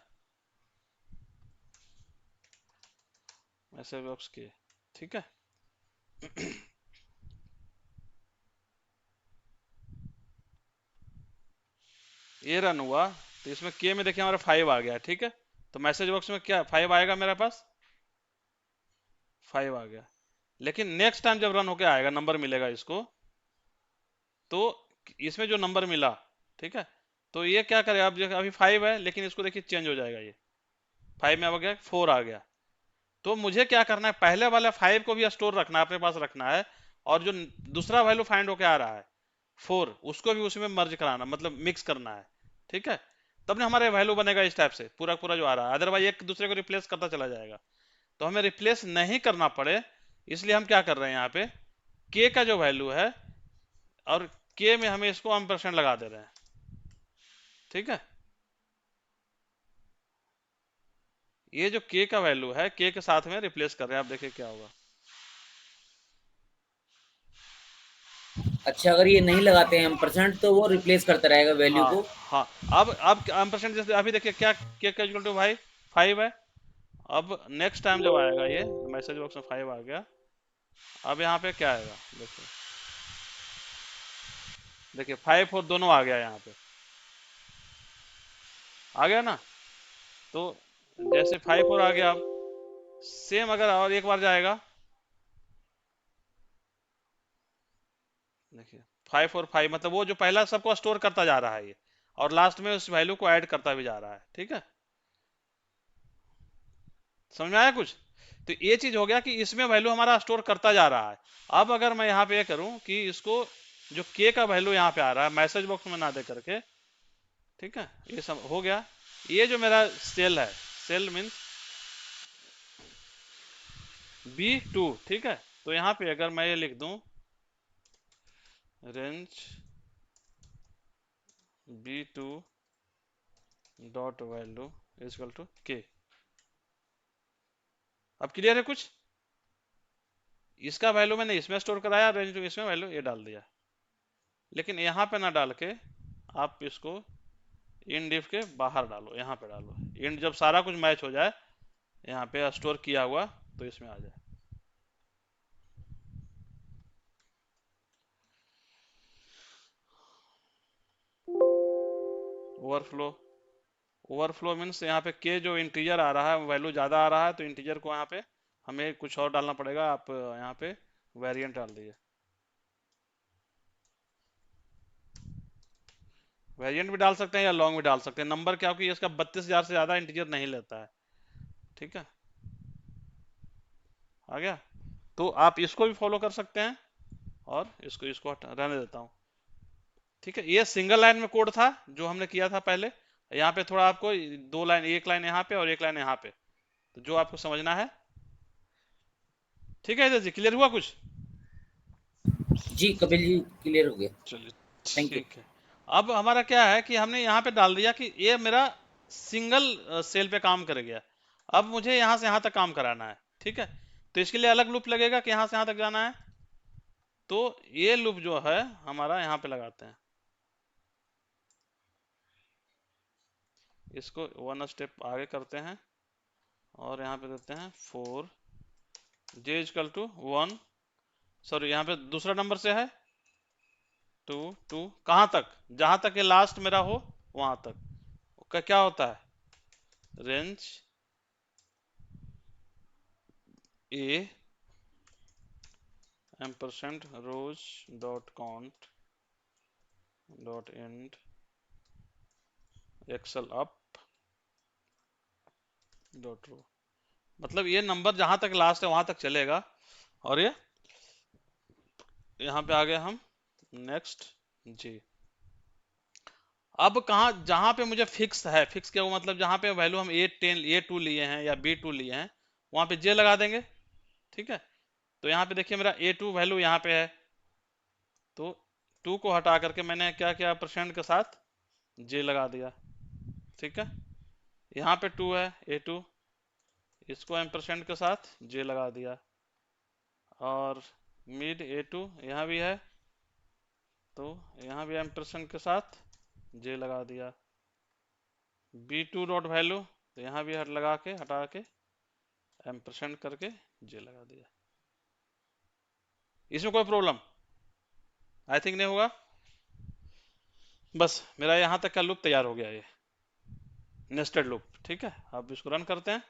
मैसेज बॉक्स के, ठीक है ये रन हुआ तो इसमें के में देखिए हमारा 5 आ गया, ठीक है। तो मैसेज बॉक्स में क्या 5 आएगा, मेरे पास 5 आ गया। लेकिन नेक्स्ट टाइम जब रन होके आएगा नंबर मिलेगा इसको, तो इसमें जो नंबर मिला, ठीक है, तो ये क्या करेगा, अब अभी 5 है लेकिन इसको देखिए चेंज हो जाएगा, ये 5 में आ गया 4 आ गया। तो मुझे क्या करना है, पहले वाला 5 को भी स्टोर रखना है, अपने पास रखना है, और जो दूसरा वैल्यू फाइंड होके आ रहा है 4 उसको भी उसमें मर्ज कराना, मतलब मिक्स करना है, ठीक है। तब ना हमारे वैल्यू बनेगा इस टाइप से पूरा पूरा जो आ रहा है, अदरवाइज एक दूसरे को रिप्लेस करता चला जाएगा। तो हमें रिप्लेस नहीं करना पड़े इसलिए हम क्या कर रहे हैं, यहाँ पे के का जो वैल्यू है और के में हमें इसको एम्परसेंड लगा दे रहे हैं, ठीक है। ये जो के का वैल्यू है के के साथ में रिप्लेस कर रहे हैं, आप देखिए क्या होगा। अच्छा, अगर ये नहीं लगाते हैं % तो वो रिप्लेस करता रहेगा वैल्यू हाँ को। हाँ, अब एम्परसेंड जैसे अभी देखिए क्या के का इक्वल टू भाई 5 है। अब नेक्स्ट टाइम जब आएगा ये मैसेज बॉक्स में 5 आ गया, अब यहाँ पे क्या आएगा, देखिए देखिए 5 और दोनों आ गया, यहाँ पे आ गया ना। तो जैसे 5 और आ गया, अब सेम अगर और एक बार जाएगा, देखिए 5 और 5 मतलब वो जो पहला सबको स्टोर करता जा रहा है ये, और लास्ट में उस वैल्यू को ऐड करता भी जा रहा है, ठीक है। समझ में आया कुछ? तो ये चीज हो गया कि इसमें वैल्यू हमारा स्टोर करता जा रहा है। अब अगर मैं यहाँ पे ये करूं कि इसको जो के का वैल्यू यहाँ पे आ रहा है मैसेज बॉक्स में ना दे करके, ठीक है, ये सब हो गया। ये जो मेरा सेल है, सेल मीन्स B2, ठीक है। तो यहाँ पे अगर मैं ये लिख दूं range B2 dot value equal to के, अब क्लियर है कुछ? इसका वैल्यू मैंने इसमें स्टोर कराया, रेंज इसमें वैल्यू ये डाल दिया, लेकिन यहाँ पे ना डाल के आप इसको इंड इफ के बाहर डालो, यहाँ पे डालो। इंड जब सारा कुछ मैच हो जाए, यहाँ पे स्टोर किया हुआ, तो इसमें आ जाए। ओवरफ्लो, ओवरफ्लो मीन्स यहाँ पे के जो इंटीजर आ रहा है वैल्यू ज़्यादा आ रहा है, तो इंटीजर को यहाँ पे हमें कुछ और डालना पड़ेगा। आप यहाँ पे वेरिएंट डाल दीजिए। वेरिएंट भी डाल सकते हैं या लॉन्ग भी डाल सकते हैं। नंबर क्या, क्योंकि इसका 32,000 से ज़्यादा इंटीजर नहीं लेता है। ठीक है, आ गया। तो आप इसको भी फॉलो कर सकते हैं, और इसको इसको रहने देता हूँ। ठीक है, ये सिंगल लाइन में कोड था जो हमने किया था पहले। यहाँ पे थोड़ा आपको दो लाइन, एक लाइन यहाँ पे और एक लाइन यहाँ पे, तो जो आपको समझना है। ठीक है इधर जी, क्लियर हुआ कुछ? जी कपिल जी क्लियर हो गया। चलिए थैंक यू। ठीक है। अब हमारा क्या है कि हमने यहाँ पे डाल दिया कि ये मेरा सिंगल सेल पे काम कर गया। अब मुझे यहाँ से यहाँ तक काम कराना है। ठीक है, तो इसके लिए अलग लूप लगेगा कि यहाँ से यहाँ तक जाना है। तो ये लूप जो है हमारा यहाँ पे लगाते हैं, इसको वन स्टेप आगे करते हैं और यहाँ पे देते हैं 4 j इक्वल टू 1, सॉरी यहाँ पे दूसरा नंबर से है 2 2, कहाँ तक, जहां तक ये लास्ट मेरा हो वहां तक। क्या होता है, range A ampersand rows dot count dot end excel up dot row. मतलब ये नंबर जहां तक लास्ट है वहां तक चलेगा। और ये यहाँ पे आ गए हम नेक्स्ट जी। अब कहाँ, जहां पे मुझे फिक्स है, फिक्स क्या हुआ मतलब जहां पे वैल्यू हम A2 लिए हैं या B2 लिए हैं, वहां पे J लगा देंगे। ठीक है, तो यहाँ पे देखिए मेरा A2 वैल्यू यहाँ पे है, तो 2 को हटा करके मैंने क्या किया, परसेंट के साथ J लगा दिया। ठीक है, यहाँ पे 2 है A2, इसको एम्परसेंड के साथ J लगा दिया। और मिड A2 यहाँ भी है, तो यहाँ भी एम्परसेंड के साथ J लगा दिया। B2 डॉट वैल्यू, तो यहाँ भी हटा के एम्परसेंड करके J लगा दिया। इसमें कोई प्रॉब्लम आई थिंक नहीं होगा। बस मेरा यहाँ तक का लूप तैयार हो गया, ये नेस्टेड लूप। ठीक है, अब इसको रन करते हैं।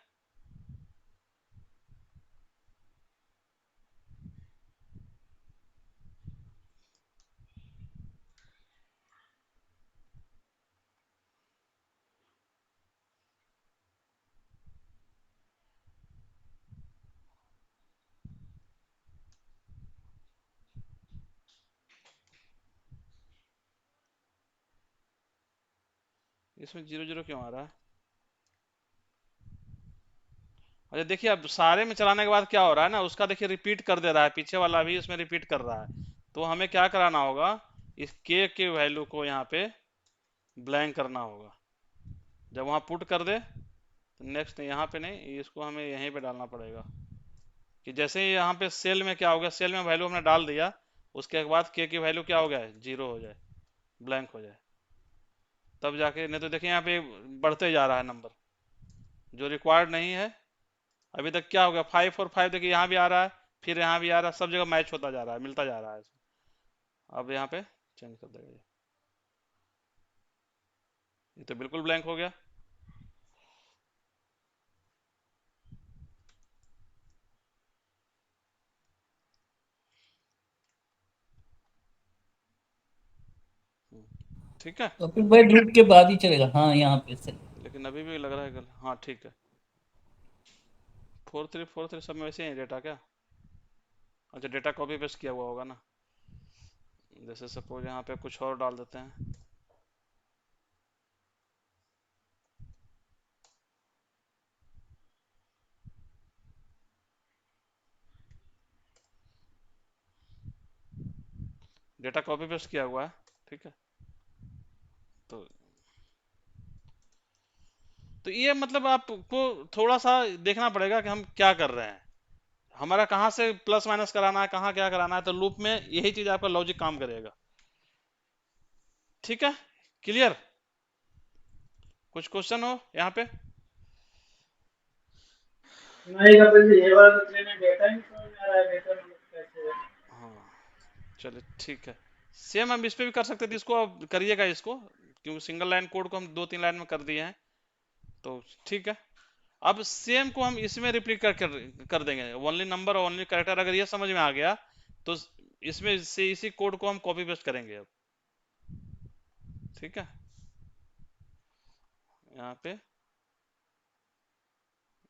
इसमें 0 0 क्यों आ रहा है? अच्छा देखिए, अब सारे में चलाने के बाद क्या हो रहा है ना, उसका देखिए रिपीट कर दे रहा है, पीछे वाला भी इसमें रिपीट कर रहा है। तो हमें क्या कराना होगा, इस के वैल्यू को यहाँ पे ब्लैंक करना होगा। जब वहां पुट कर दे तो नेक्स्ट यहाँ पे नहीं, इसको हमें यहीं पे डालना पड़ेगा कि जैसे ही यहाँ पे सेल में क्या हो गया, सेल में वैल्यू हमने डाल दिया, उसके बाद के की वैल्यू क्या हो गया है, 0 हो जाए, ब्लैंक हो जाए, तब जाके। नहीं तो देखिए यहाँ पे बढ़ते जा रहा है नंबर जो रिक्वायर्ड नहीं है। अभी तक क्या हो गया, 5 और 5 देखिए यहाँ भी आ रहा है, फिर यहाँ भी आ रहा है, सब जगह मैच होता जा रहा है, मिलता जा रहा है। अब यहाँ पे चेंज कर देगा, ये तो बिल्कुल ब्लैंक हो गया। ठीक है, तो फिर भाई लूप के बाद ही चलेगा। हाँ यहाँ पे से लेकिन अभी भी लग रहा है हाँ ठीक है। 4343 सब में वैसे ही है डेटा क्या? अच्छा डेटा कॉपी पेस्ट किया हुआ होगा ना। जैसे सपोज यहाँ पे कुछ और डाल देते हैं, डेटा कॉपी पेस्ट किया हुआ है। ठीक है, तो ये मतलब आपको थोड़ा सा देखना पड़ेगा कि हम क्या कर रहे हैं, हमारा कहाँ से प्लस माइनस कराना है, कहाँ क्या कराना है। तो लूप में यही चीज आपका लॉजिक काम करेगा। ठीक है, क्लियर? कुछ क्वेश्चन हो यहाँ पे? नहीं कपिल जी, ये वाला तो ट्रेन में डेटा ही नहीं समझ में आ रहा है, डेटा कैसे है? हाँ चलिए ठीक है। सेम हम इस पे भी कर सकते थे, इसको आप करिएगा इसको, क्योंकि सिंगल लाइन कोड को हम 2-3 लाइन में कर दिए हैं, तो ठीक है। अब सेम को हम इसमें रिप्लीट कर देंगे, ओनली नंबर और ओनली कैरेक्टर। अगर ये समझ में आ गया तो इसमें से इसी कोड को हम कॉपी पेस्ट करेंगे अब, ठीक है। यहाँ पे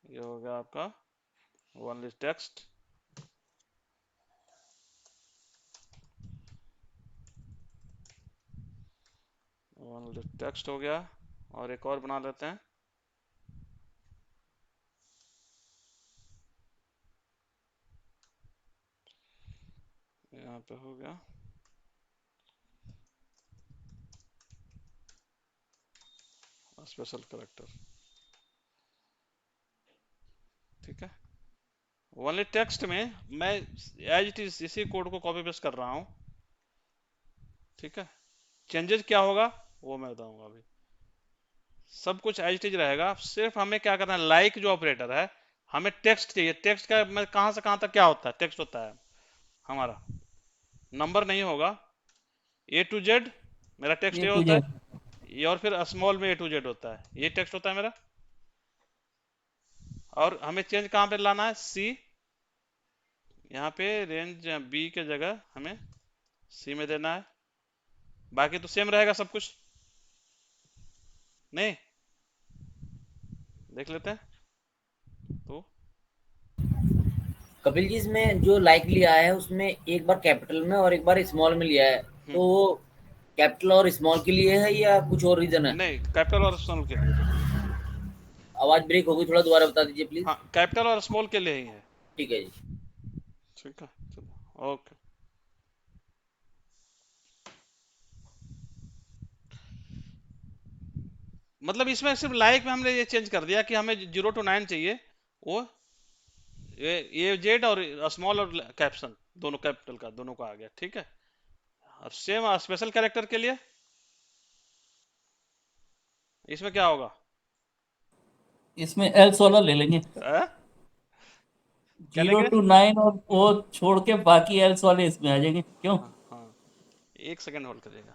ये हो गया आपका ओनली टेक्स्ट, ओनली टेक्स्ट हो गया। और एक और बना लेते हैं, यहाँ पे हो गया स्पेशल कैरेक्टर, ठीक है। ओनली टेक्स्ट में मैं एज इट इज इसी कोड को कॉपी पेस्ट कर रहा हूँ, ठीक है। चेंजेस क्या होगा वो मैं बताऊंगा अभी। सब कुछ एज इट इज रहेगा, सिर्फ हमें क्या करना है, लाइक जो ऑपरेटर है, हमें टेक्स्ट चाहिए। टेक्स्ट का मैं कहाँ से कहाँ तक क्या होता है, टेक्स्ट होता है हमारा, नंबर नहीं होगा। ए टू जेड मेरा टेक्स्ट ए ये टू होता जेड। है, ये और फिर स्मॉल में ए टू जेड होता है, ये टेक्स्ट होता है मेरा। और हमें चेंज कहाँ पे लाना है, सी, यहाँ पे रेंज बी के जगह हमें सी में देना है। बाकी तो सेम रहेगा सब कुछ, नहीं? देख लेते हैं तो। कपिल जी, इसमें जो लाइक लिया है उसमें एक बार कैपिटल में और एक बार स्मॉल में लिया है, तो वो कैपिटल और स्मॉल के लिए है या कुछ और रीजन है? नहीं, कैपिटल और स्मॉल के लिए। आवाज ब्रेक हो गई, थोड़ा दोबारा बता दीजिए प्लीज। हाँ, कैपिटल और स्मॉल के लिए ही है, ठीक है जी। ठीक है। चलो ओके। मतलब इसमें सिर्फ लाइक में हमने ये चेंज कर दिया कि हमें 0 to 9 चाहिए, वो ये जेड और स्मॉल और कैप्शन दोनों कैपिटल का, दोनों का आ गया, ठीक है। अब सेम स्पेशल कैरेक्टर के लिए इसमें क्या होगा? इसमें एल्स वाला ले लेंगे, आ? क्या लेंगे?0 to 9, और वो छोड़ के बाकी एल्स वाले इसमें आ जाएंगे, क्यों? हाँ हाँ, एक सेकंड होल्ड करिएगा।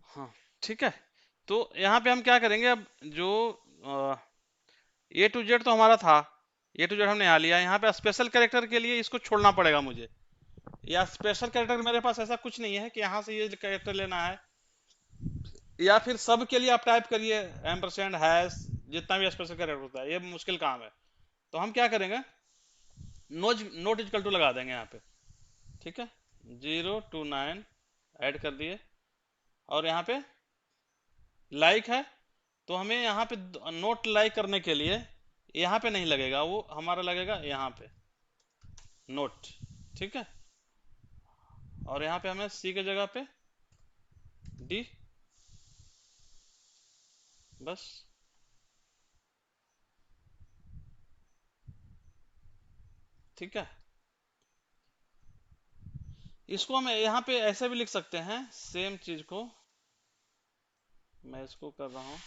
हाँ ठीक है। तो यहाँ पे हम क्या करेंगे अब, जो ए टू जेड तो हमारा था, ए टू जेड हमने यहाँ लिया, यहाँ पे स्पेशल कैरेक्टर के लिए इसको छोड़ना पड़ेगा मुझे। या स्पेशल कैरेक्टर मेरे पास ऐसा कुछ नहीं है कि यहाँ से ये कैरेक्टर लेना है, या फिर सब के लिए आप टाइप करिए एम्परसेंड हैश, जितना भी स्पेशल कैरेक्टर होता है, ये मुश्किल काम है। तो हम क्या करेंगे, नोट इक्वल टू लगा देंगे यहाँ पे, ठीक है। 0 to 9 ऐड कर दिए, और यहाँ पे लाइक है, तो हमें यहाँ पे नोट लाइक करने के लिए यहाँ पे नहीं लगेगा, वो हमारा लगेगा यहाँ पे नोट, ठीक है। और यहाँ पे हमें सी के जगह पे डी, बस। ठीक है, इसको हम यहाँ पे ऐसे भी लिख सकते हैं, सेम चीज को मैं इसको कर रहा हूँ,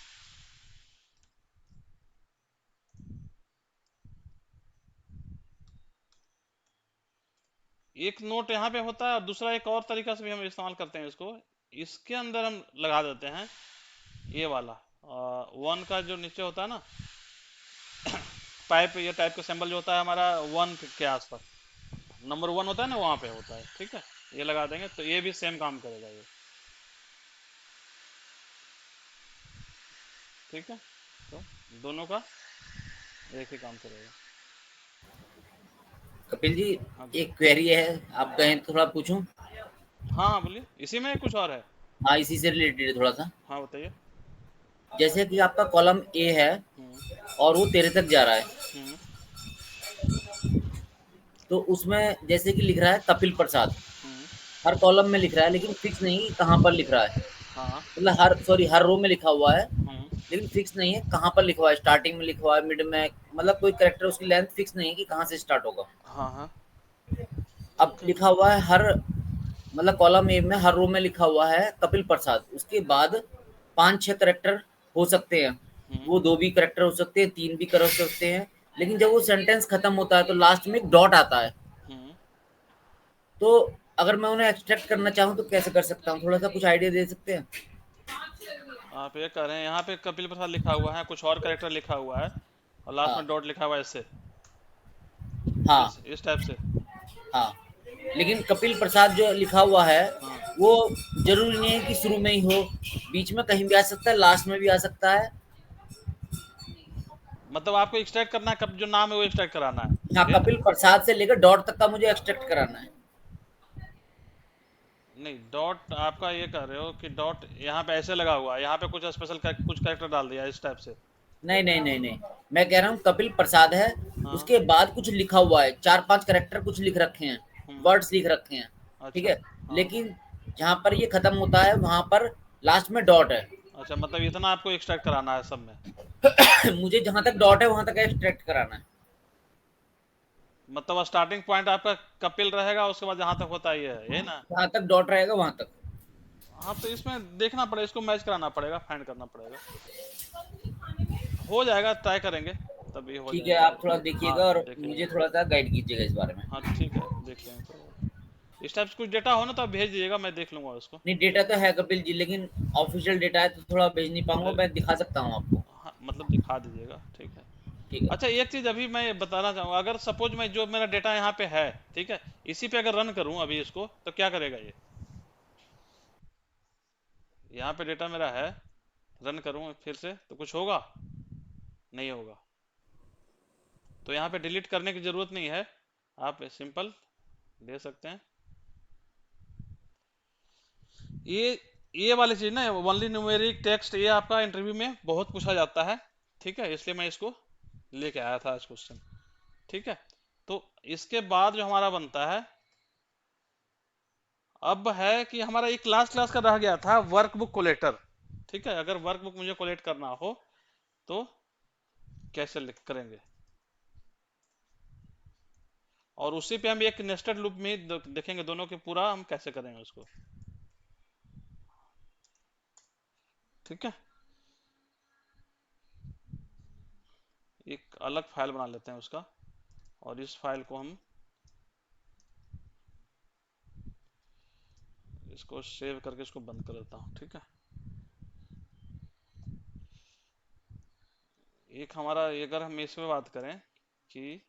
एक नोट यहाँ पे होता है, और दूसरा एक और तरीका से भी हम इस्तेमाल करते हैं इसको, इसके अंदर हम लगा देते हैं ये वाला 1 का जो नीचे होता है ना पाइप ये टाइप का सिंबल जो होता है हमारा 1 के आसपास, नंबर 1 होता है ना, वहां पे होता है। ठीक है, ये लगा देंगे तो ये भी सेम काम करेगा ये। ठीक है, तो दोनों का एक ही काम करेगा। कपिल जी, हाँ जी। एक क्वेरी है, आप कहें तो थोड़ा पूछूं? हाँ हाँ, बोलिए, इसी में कुछ और है? हाँ, इसी से रिलेटेड है थोड़ा सा। हाँ बताइए। जैसे कि आपका कॉलम ए है हम्म। और वो 13 तक जा रहा है, हम्म। तो उसमें जैसे कि लिख रहा है कपिल प्रसाद, हम्म। हर कॉलम में लिख रहा है, लेकिन फिक्स नहीं कि कहाँ पर लिख रहा है। हाँ। मतलब हर रो में लिखा हुआ है, हम्म। लेकिन फिक्स नहीं है कहाँ पर लिखा हुआ है, स्टार्टिंग में लिखा हुआ है, मिड में, मतलब कोई कैरेक्टर उसकी लेंथ फिक्स नहीं है कि कहाँ से स्टार्ट होगा। हाँ हाँ। अब ठीक है। लिखा हुआ है हर, मतलब कॉलम ए में हर रो में लिखा हुआ है कपिल प्रसाद, उसके बाद 5-6 करेक्टर हो सकते हैं, हम्म। वो 2 भी करेक्टर हो सकते हैं, 3 भी कर सकते हैं, लेकिन जब वो सेंटेंस खत्म होता है तो लास्ट में एक डॉट आता है। हम्म। तो अगर मैं उन्हें एक्सट्रैक्ट करना चाहूँ तो कैसे कर सकता हूँ? थोड़ा सा कुछ आइडिया दे सकते हैं? आप ये कह रहे हैं यहाँ पे कपिल प्रसाद लिखा हुआ है, कुछ और कैरेक्टर लिखा हुआ है, और लास्ट में हाँ, डॉट लिखा हुआ है ऐसे, हाँ, इस टाइप से। हाँ। लेकिन कपिल प्रसाद जो लिखा हुआ है, हाँ, वो ज़रूरी नहीं है कि शुरू में ही हो, बीच में कहीं भी आ सकता है, लास्ट में भी आ सकता है। मतलब आपको एक्सट्रैक्ट करना है, कब जो नाम है वो एक्सट्रैक्ट कराना हाँ, है ये ना? कपिल प्रसाद से लेकर डॉट तक का मुझे एक्सट्रैक्ट कराना है। नहीं, डॉट आपका ये कह रहे हो कि डॉट यहाँ पे ऐसे लगा हुआ है, यहाँ पे कुछ स्पेशल कुछ कैरेक्टर डाल दिया इस टाइप से। नहीं, नहीं, नहीं, नहीं। मैं कह रहा हूँ कपिल प्रसाद है, हाँ। उसके बाद कुछ लिखा हुआ है, 4-5 कैरेक्टर कुछ लिख रखे हैं, हम्म। वर्ड्स लिख रखे हैं, ठीक अच्छा। है? हाँ। लेकिन जहाँ पर ये खत्म होता है, वहाँ पर लास्ट में डॉट है। अच्छा, मतलब इतना आपको एक्सट्रैक्ट कराना है सब में? मुझे जहाँ तक डॉट है, वहाँ तक एक्सट्रैक्ट कराना है। मतलब स्टार्टिंग पॉइंट आपका कपिल रहेगा, उसके बाद जहाँ तक होता है ये है, यही ना? जहाँ तक डॉट रहेगा, वहाँ तक। हाँ, तो इसमें देखना पड़ेगा, इसको मैच कराना पड़ेगा, फाइंड करना पड़ेगा। हो जाएगा, ट्राई करेंगे, तभी हो ठीक है, जाएगा। आप थोड़ा हाँ, देखिएगा और देख मुझे लेंगे। थोड़ा सा गाइड कीजिएगा इस बारे में। हाँ ठीक है, देख लेंगे तो। इस टाइप से कुछ डेटा हो ना तो आप भेज दीजिएगा, मैं देख लूंगा उसको। नहीं, डेटा तो है कपिल जी, लेकिन ऑफिशियल डेटा है तो थोड़ा भेज नहीं पाऊंगा, अरे, मैं दिखा सकता हूँ आपको। हाँ मतलब दिखा दीजिएगा, ठीक है। ठीक है। अच्छा, एक चीज अभी मैं बताना चाहूँगा, अगर सपोज मैं जो मेरा डेटा यहाँ पे है, ठीक है, इसी पे अगर रन करूँ अभी इसको, तो क्या करेगा ये? यहाँ पे डेटा मेरा है, रन करूँ फिर से तो कुछ होगा? नहीं होगा। तो यहाँ पे डिलीट करने की जरूरत नहीं है, आप सिंपल दे सकते हैं। ये ये वाली चीज ना, ओनली न्यूमेरिक टेक्स्ट, ये आपका इंटरव्यू में बहुत पूछा जाता है, ठीक है, इसलिए मैं इसको लेके आया था आज क्वेश्चन। ठीक है, तो इसके बाद जो हमारा बनता है अब है कि हमारा एक लास्ट क्लास का रह गया था वर्कबुक कोलेक्टर। ठीक है, अगर वर्कबुक मुझे कोलेक्ट करना हो तो कैसे लिख करेंगे, और उसी पे हम एक नेस्टेड लूप में देखेंगे दोनों के पूरा हम कैसे करेंगे उसको। ठीक है, एक अलग फाइल बना लेते हैं उसका, और इस फाइल को हम इसको सेव करके इसको बंद कर देता हूँ। ठीक है, एक हमारा, अगर हम इसमें बात करें कि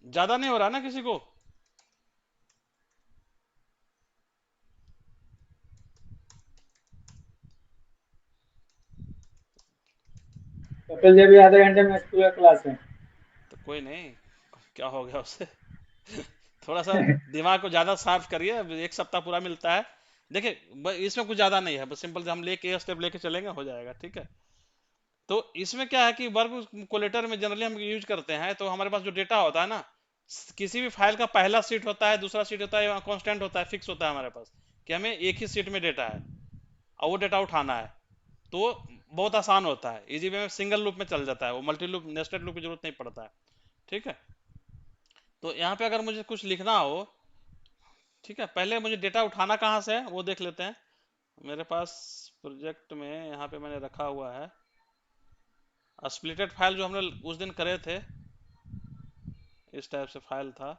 ज्यादा नहीं हो रहा ना किसी को? कपिल जी भी आधे घंटे में स्कूल क्लास है। तो कोई नहीं, क्या हो गया उससे? थोड़ा सा दिमाग को ज्यादा शार्प करिए, अब एक सप्ताह पूरा मिलता है। देखिए, इसमें कुछ ज्यादा नहीं है, बस सिंपल से हम लेके स्टेप लेके चलेंगे, हो जाएगा। ठीक है, तो इसमें क्या है कि वर्ब कोलेटर में जनरली हम यूज करते हैं, तो हमारे पास जो डेटा होता है ना, किसी भी फाइल का पहला सीट होता है, दूसरा सीट होता है, कांस्टेंट होता है, फिक्स होता है हमारे पास, कि हमें एक ही सीट में डेटा है और वो डेटा उठाना है। तो बहुत आसान होता है, इजी वे में सिंगल लूप में चल जाता है, वो मल्टी लूप नेस्टेड लूप की जरूरत नहीं पड़ता है। ठीक है, तो यहाँ पे अगर मुझे कुछ लिखना हो, ठीक है, पहले मुझे डेटा उठाना कहाँ से है वो देख लेते हैं। मेरे पास प्रोजेक्ट में यहाँ पे मैंने रखा हुआ है स्प्लिटेड फाइल, जो हमने उस दिन करे थे, इस टाइप से फाइल था,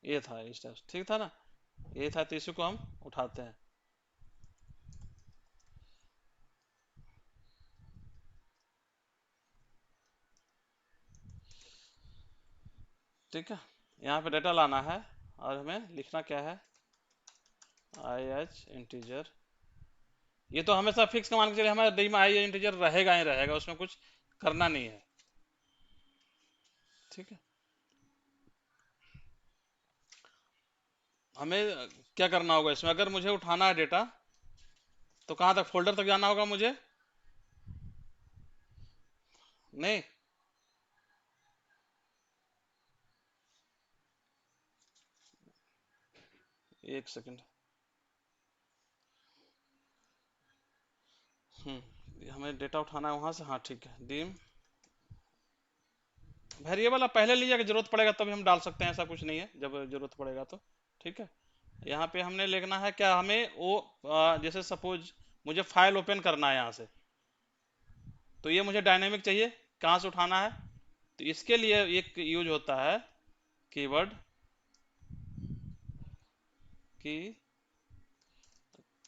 ये था इस टाइप से, ठीक था ना, ये था, तो इसी को हम उठाते हैं। ठीक है, यहाँ पे डेटा लाना है और हमें लिखना क्या है, आई एच इंटीजर। ये तो हमेशा फिक्स का मान के चलिए, हमारे डी में आई इंटीजर रहेगा ही रहेगा, उसमें कुछ करना नहीं है। ठीक है, हमें क्या करना होगा इसमें, अगर मुझे उठाना है डेटा तो कहाँ तक, फोल्डर तक जाना होगा मुझे, नहीं, एक सेकंड, हमें डेटा उठाना है वहां से, हाँ ठीक है, डीम वेरिएबल आप पहले लीजिएगा, जरूरत पड़ेगा तभी हम डाल सकते हैं, ऐसा कुछ नहीं है, जब जरूरत पड़ेगा तो। ठीक है, यहाँ पे हमने लिखना है क्या, हमें वो जैसे सपोज मुझे फाइल ओपन करना है यहाँ से, तो ये मुझे डायनेमिक चाहिए, कहाँ से उठाना है, तो इसके लिए एक यूज होता है कीवर्ड की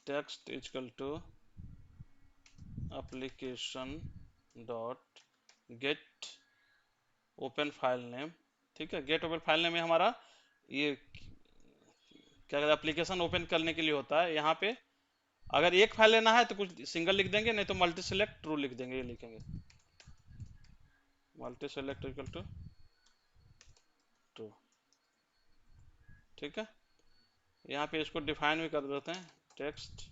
text equal to application dot get open file name. ठीक है, गेट ओपन फाइल नेम में हमारा ये क्या कहते हैं, एप्लीकेशन ओपन करने के लिए होता है। यहाँ पे अगर एक फाइल लेना है तो कुछ सिंगल लिख देंगे, नहीं तो मल्टी सेलेक्ट ट्रू लिख देंगे, ये लिखेंगे multi select equal to true. ठीक है, यहाँ पे इसको डिफाइन भी कर देते हैं, टेक्स्ट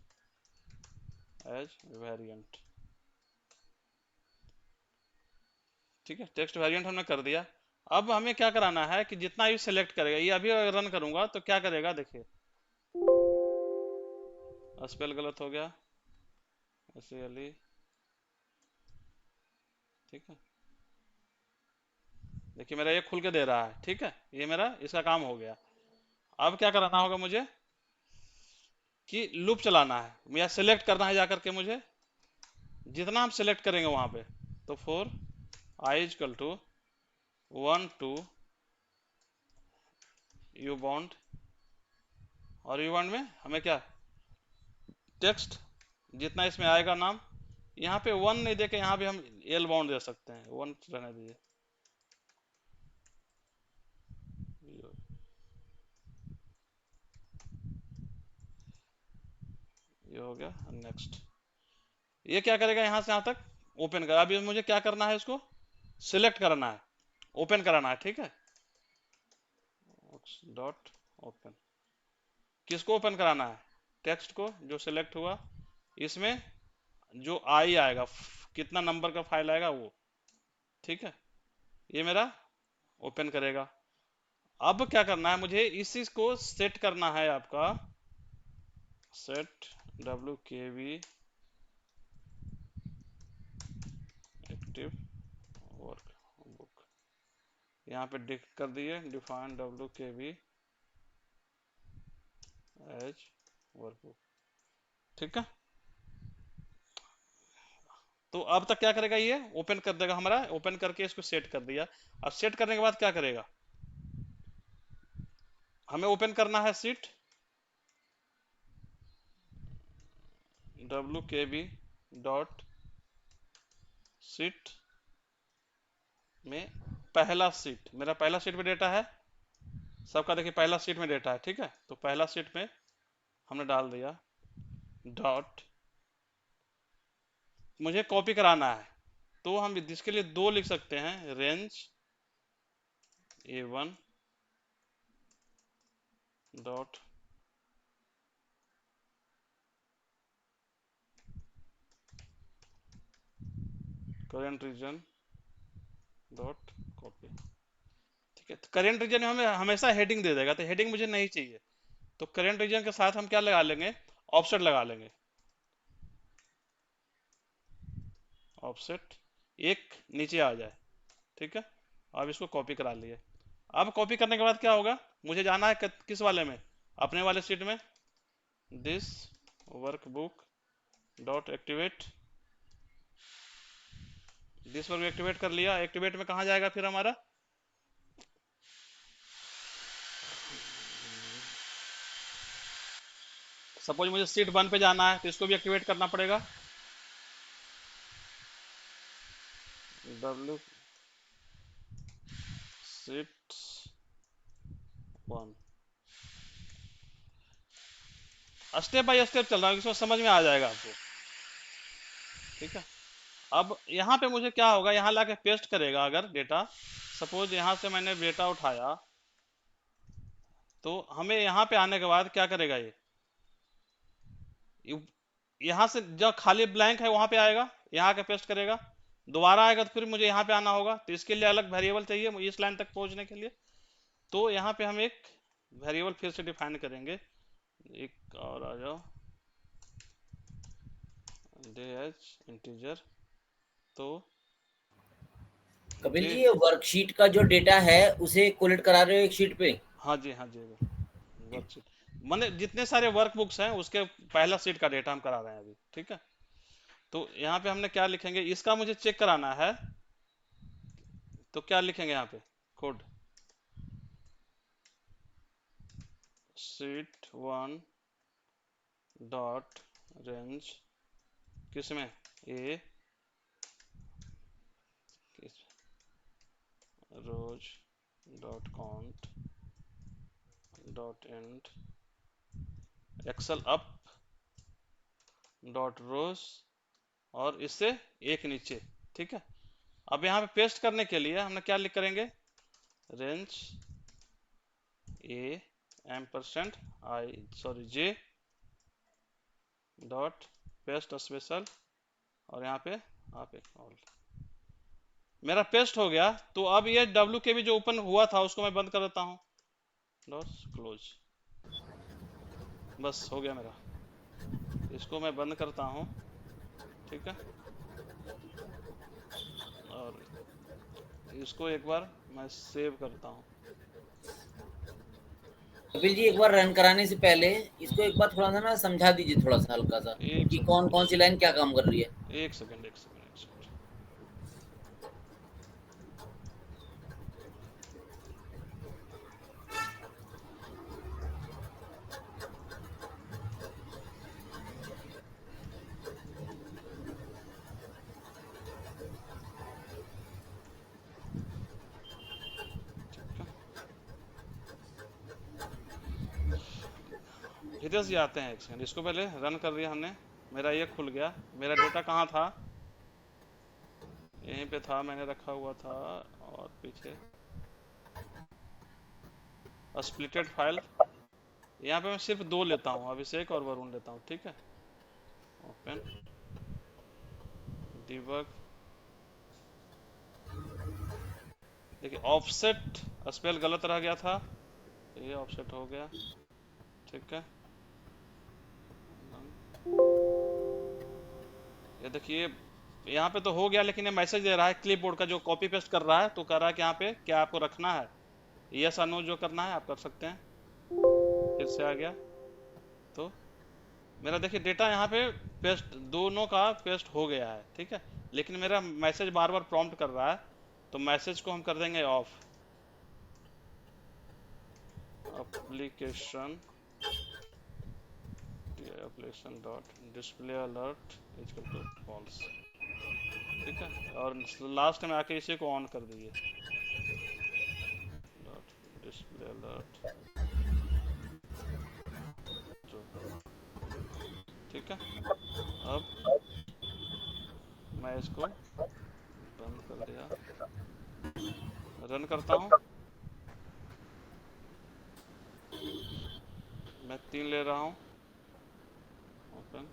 एज वेरिएंट। ठीक है, टेक्स्ट वेरिएंट हमने कर दिया। अब हमें क्या कराना है कि जितना ये सिलेक्ट करेगा, ये अभी अगर रन करूंगा तो क्या करेगा, देखिए स्पेल गलत हो गया, ऐसे अली। ठीक है, देखिए मेरा ये खुल के दे रहा है। ठीक है, ये मेरा इसका काम हो गया। अब क्या कराना होगा मुझे कि लूप चलाना है, या सिलेक्ट करना है जाकर के मुझे, जितना हम सिलेक्ट करेंगे वहां पे, तो for I equal to 1 to u bound, और यू बाउंड में हमें क्या, टेक्स्ट जितना इसमें आएगा नाम, यहाँ पे 1 नहीं देके यहाँ पे हम एल बाउंड दे सकते हैं, 1 रहने दीजिए। ये हो गया, नेक्स्ट। ये क्या करेगा, यहाँ से यहाँ तक ओपन कर। अभी मुझे क्या करना है, इसको सिलेक्ट करना है, ओपन कराना है। ठीक है, डॉट ओपन, किसको ओपन कराना है, टेक्स्ट को जो सिलेक्ट हुआ, इसमें जो आई आएगा, कितना नंबर का फाइल आएगा वो। ठीक है, ये मेरा ओपन करेगा। अब क्या करना है मुझे, इसी को सेट करना है आपका, सेट wkb एक्टिव वर्कबुक, यहाँ पे डिक कर दिए, डिफाइन wkb एज वर्कबुक। ठीक है, तो अब तक क्या करेगा, ये ओपन कर देगा हमारा, ओपन करके इसको सेट कर दिया। अब सेट करने के बाद क्या करेगा, हमें ओपन करना है सीट wkb डॉट सीट में पहला सीट, मेरा पहला सीट में डेटा है सबका, देखिए पहला सीट में डेटा है। ठीक है, तो पहला सीट में हमने डाल दिया, डॉट मुझे कॉपी कराना है, तो हम इसके लिए 2 लिख सकते हैं, range A1 dot current region dot copy. ठीक है, तो करेंट रीजन में हमें हमेशा हेडिंग दे देगा, तो हेडिंग मुझे नहीं चाहिए, तो करेंट रीजन के साथ हम क्या लगा लेंगे, ऑफसेट लगा लेंगे, ऑफसेट एक नीचे आ जाए। ठीक है, अब इसको कॉपी करा लिए। अब कॉपी करने के बाद क्या होगा, मुझे जाना है किस वाले में, अपने वाले सीट में, this workbook dot activate this पर भी एक्टिवेट कर लिया। एक्टिवेट में कहाँ जाएगा फिर हमारा? सपोज मुझे सीट 1 पे जाना है तो इसको भी एक्टिवेट करना पड़ेगा। W seat 1, step by step चल रहा हूँ, इसमें समझ में आ जाएगा आपको। ठीक है, अब यहाँ पे मुझे क्या होगा, यहाँ लाके पेस्ट करेगा अगर डेटा। सपोज यहाँ से मैंने डेटा उठाया तो हमें यहाँ पे आने के बाद क्या करेगा यहाँ से जो खाली ब्लैंक है वहां पे आएगा, यहाँ आके पेस्ट करेगा। दोबारा आएगा तो फिर मुझे यहाँ पे आना होगा, तो इसके लिए अलग वेरिएबल चाहिए मुझे इस लाइन तक पहुंचने के लिए। तो यहाँ पे हम एक वेरिएबल फिर से डिफाइन करेंगे, एक और आ जाओ, dh इंटीजर। तो कपिल जी, ये वर्कशीट का जो डेटा है उसे कोलेक्ट करा रहे हो एक शीट पे? हाँ जी, हाँ जी, वर्कशीट मैंने जितने सारे वर्क बुक्स हैं उसके पहला सीट का डेटा हम करा रहे हैं अभी। ठीक है, तो यहाँ पे हमने क्या लिखेंगे, इसका मुझे चेक कराना है तो क्या लिखेंगे यहाँ पे कोड, सीट 1 डॉट रेंज किसमें, A rows dot count dot end excel up dot rows और इससे एक नीचे। ठीक है, अब यहाँ पे पेस्ट करने के लिए हमने क्या लिख करेंगे, रेंज ए एम्परसेंट आई sorry J dot paste special और यहाँ पे आप एक ऑल। मेरा पेस्ट हो गया। तो अब ये डब्ल्यू के भी जो ओपन हुआ था उसको मैं बंद कर देता हूँ, डॉट क्लोज। बस हो गया मेरा, इसको मैं बंद करता हूँ। ठीक है, और इसको एक बार मैं सेव करता हूँ। कपिल जी, एक बार रन कराने से पहले इसको एक बार थोड़ा सा ना समझा दीजिए, थोड़ा सा हल्का सा, एक कि सेकंड, कौन कौन सी लाइन क्या काम कर रही है। एक सेकंड, एक सेकंड, एक सेकंड। हितेश जी आते हैं, एक सेकंड, इसको पहले रन कर दिया हमने। मेरा ये खुल गया, मेरा डेटा कहाँ था, यहीं पे था, मैंने रखा हुआ था। और पीछे स्प्लिटेड फाइल, यहाँ पे मैं सिर्फ 2 लेता हूँ, अभिषेक और वरुण लेता हूँ। ठीक है, ओपन डिबग। देखिए ऑफसेट स्पेल गलत रह गया था, ये ऑफसेट हो गया। ठीक है, ये देखिए यहाँ पे तो हो गया, लेकिन ये मैसेज दे रहा है क्लिपबोर्ड का जो कॉपी पेस्ट कर रहा है, तो कह रहा है कि यहाँ पे क्या आपको रखना है, यस और नो जो करना है आप कर सकते हैं। फिर से आ गया, तो मेरा देखिए डेटा यहाँ पे पेस्ट, दोनों का पेस्ट हो गया है। ठीक है, लेकिन मेरा मैसेज बार बार प्रॉम्प्ट कर रहा है, तो मैसेज को हम कर देंगे off. Application application dot display alert equal to false. ठीक है, और लास्ट में आके इसी को ऑन कर दीजिए, डॉट डिस्प्ले अलर्ट। ठीक है, अब मैं इसको बंद कर दिया, रन करता हूँ। मैं 3 ले रहा हूँ, ओपन।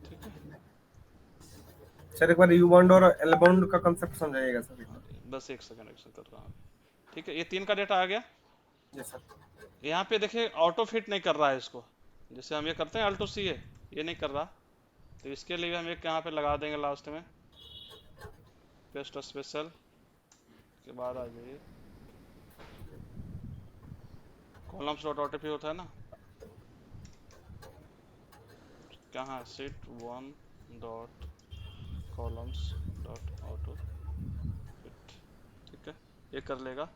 ठीक है, सर एक बार यू बाउंड और एल बाउंड का कांसेप्ट समझाइएगा सर एक बार। बस एक सेकंड, एक सेकंड कर रहा हूँ। ठीक है, ये 3 का डेटा आ गया। जी सर। यहाँ पे देखिए ऑटो फिट नहीं कर रहा है इसको, जैसे हम ये करते हैं अल्टो सी, ये नहीं कर रहा। तो इसके लिए हम एक यहाँ पे लगा देंगे लास्ट में, पेस्ट स्पेशल के बाद आ जाइए, कॉलम्स डॉट ओटीपी होता है ना, कहाँ set one dot columns dot auto fit, ठीक है, ये कर लेगा।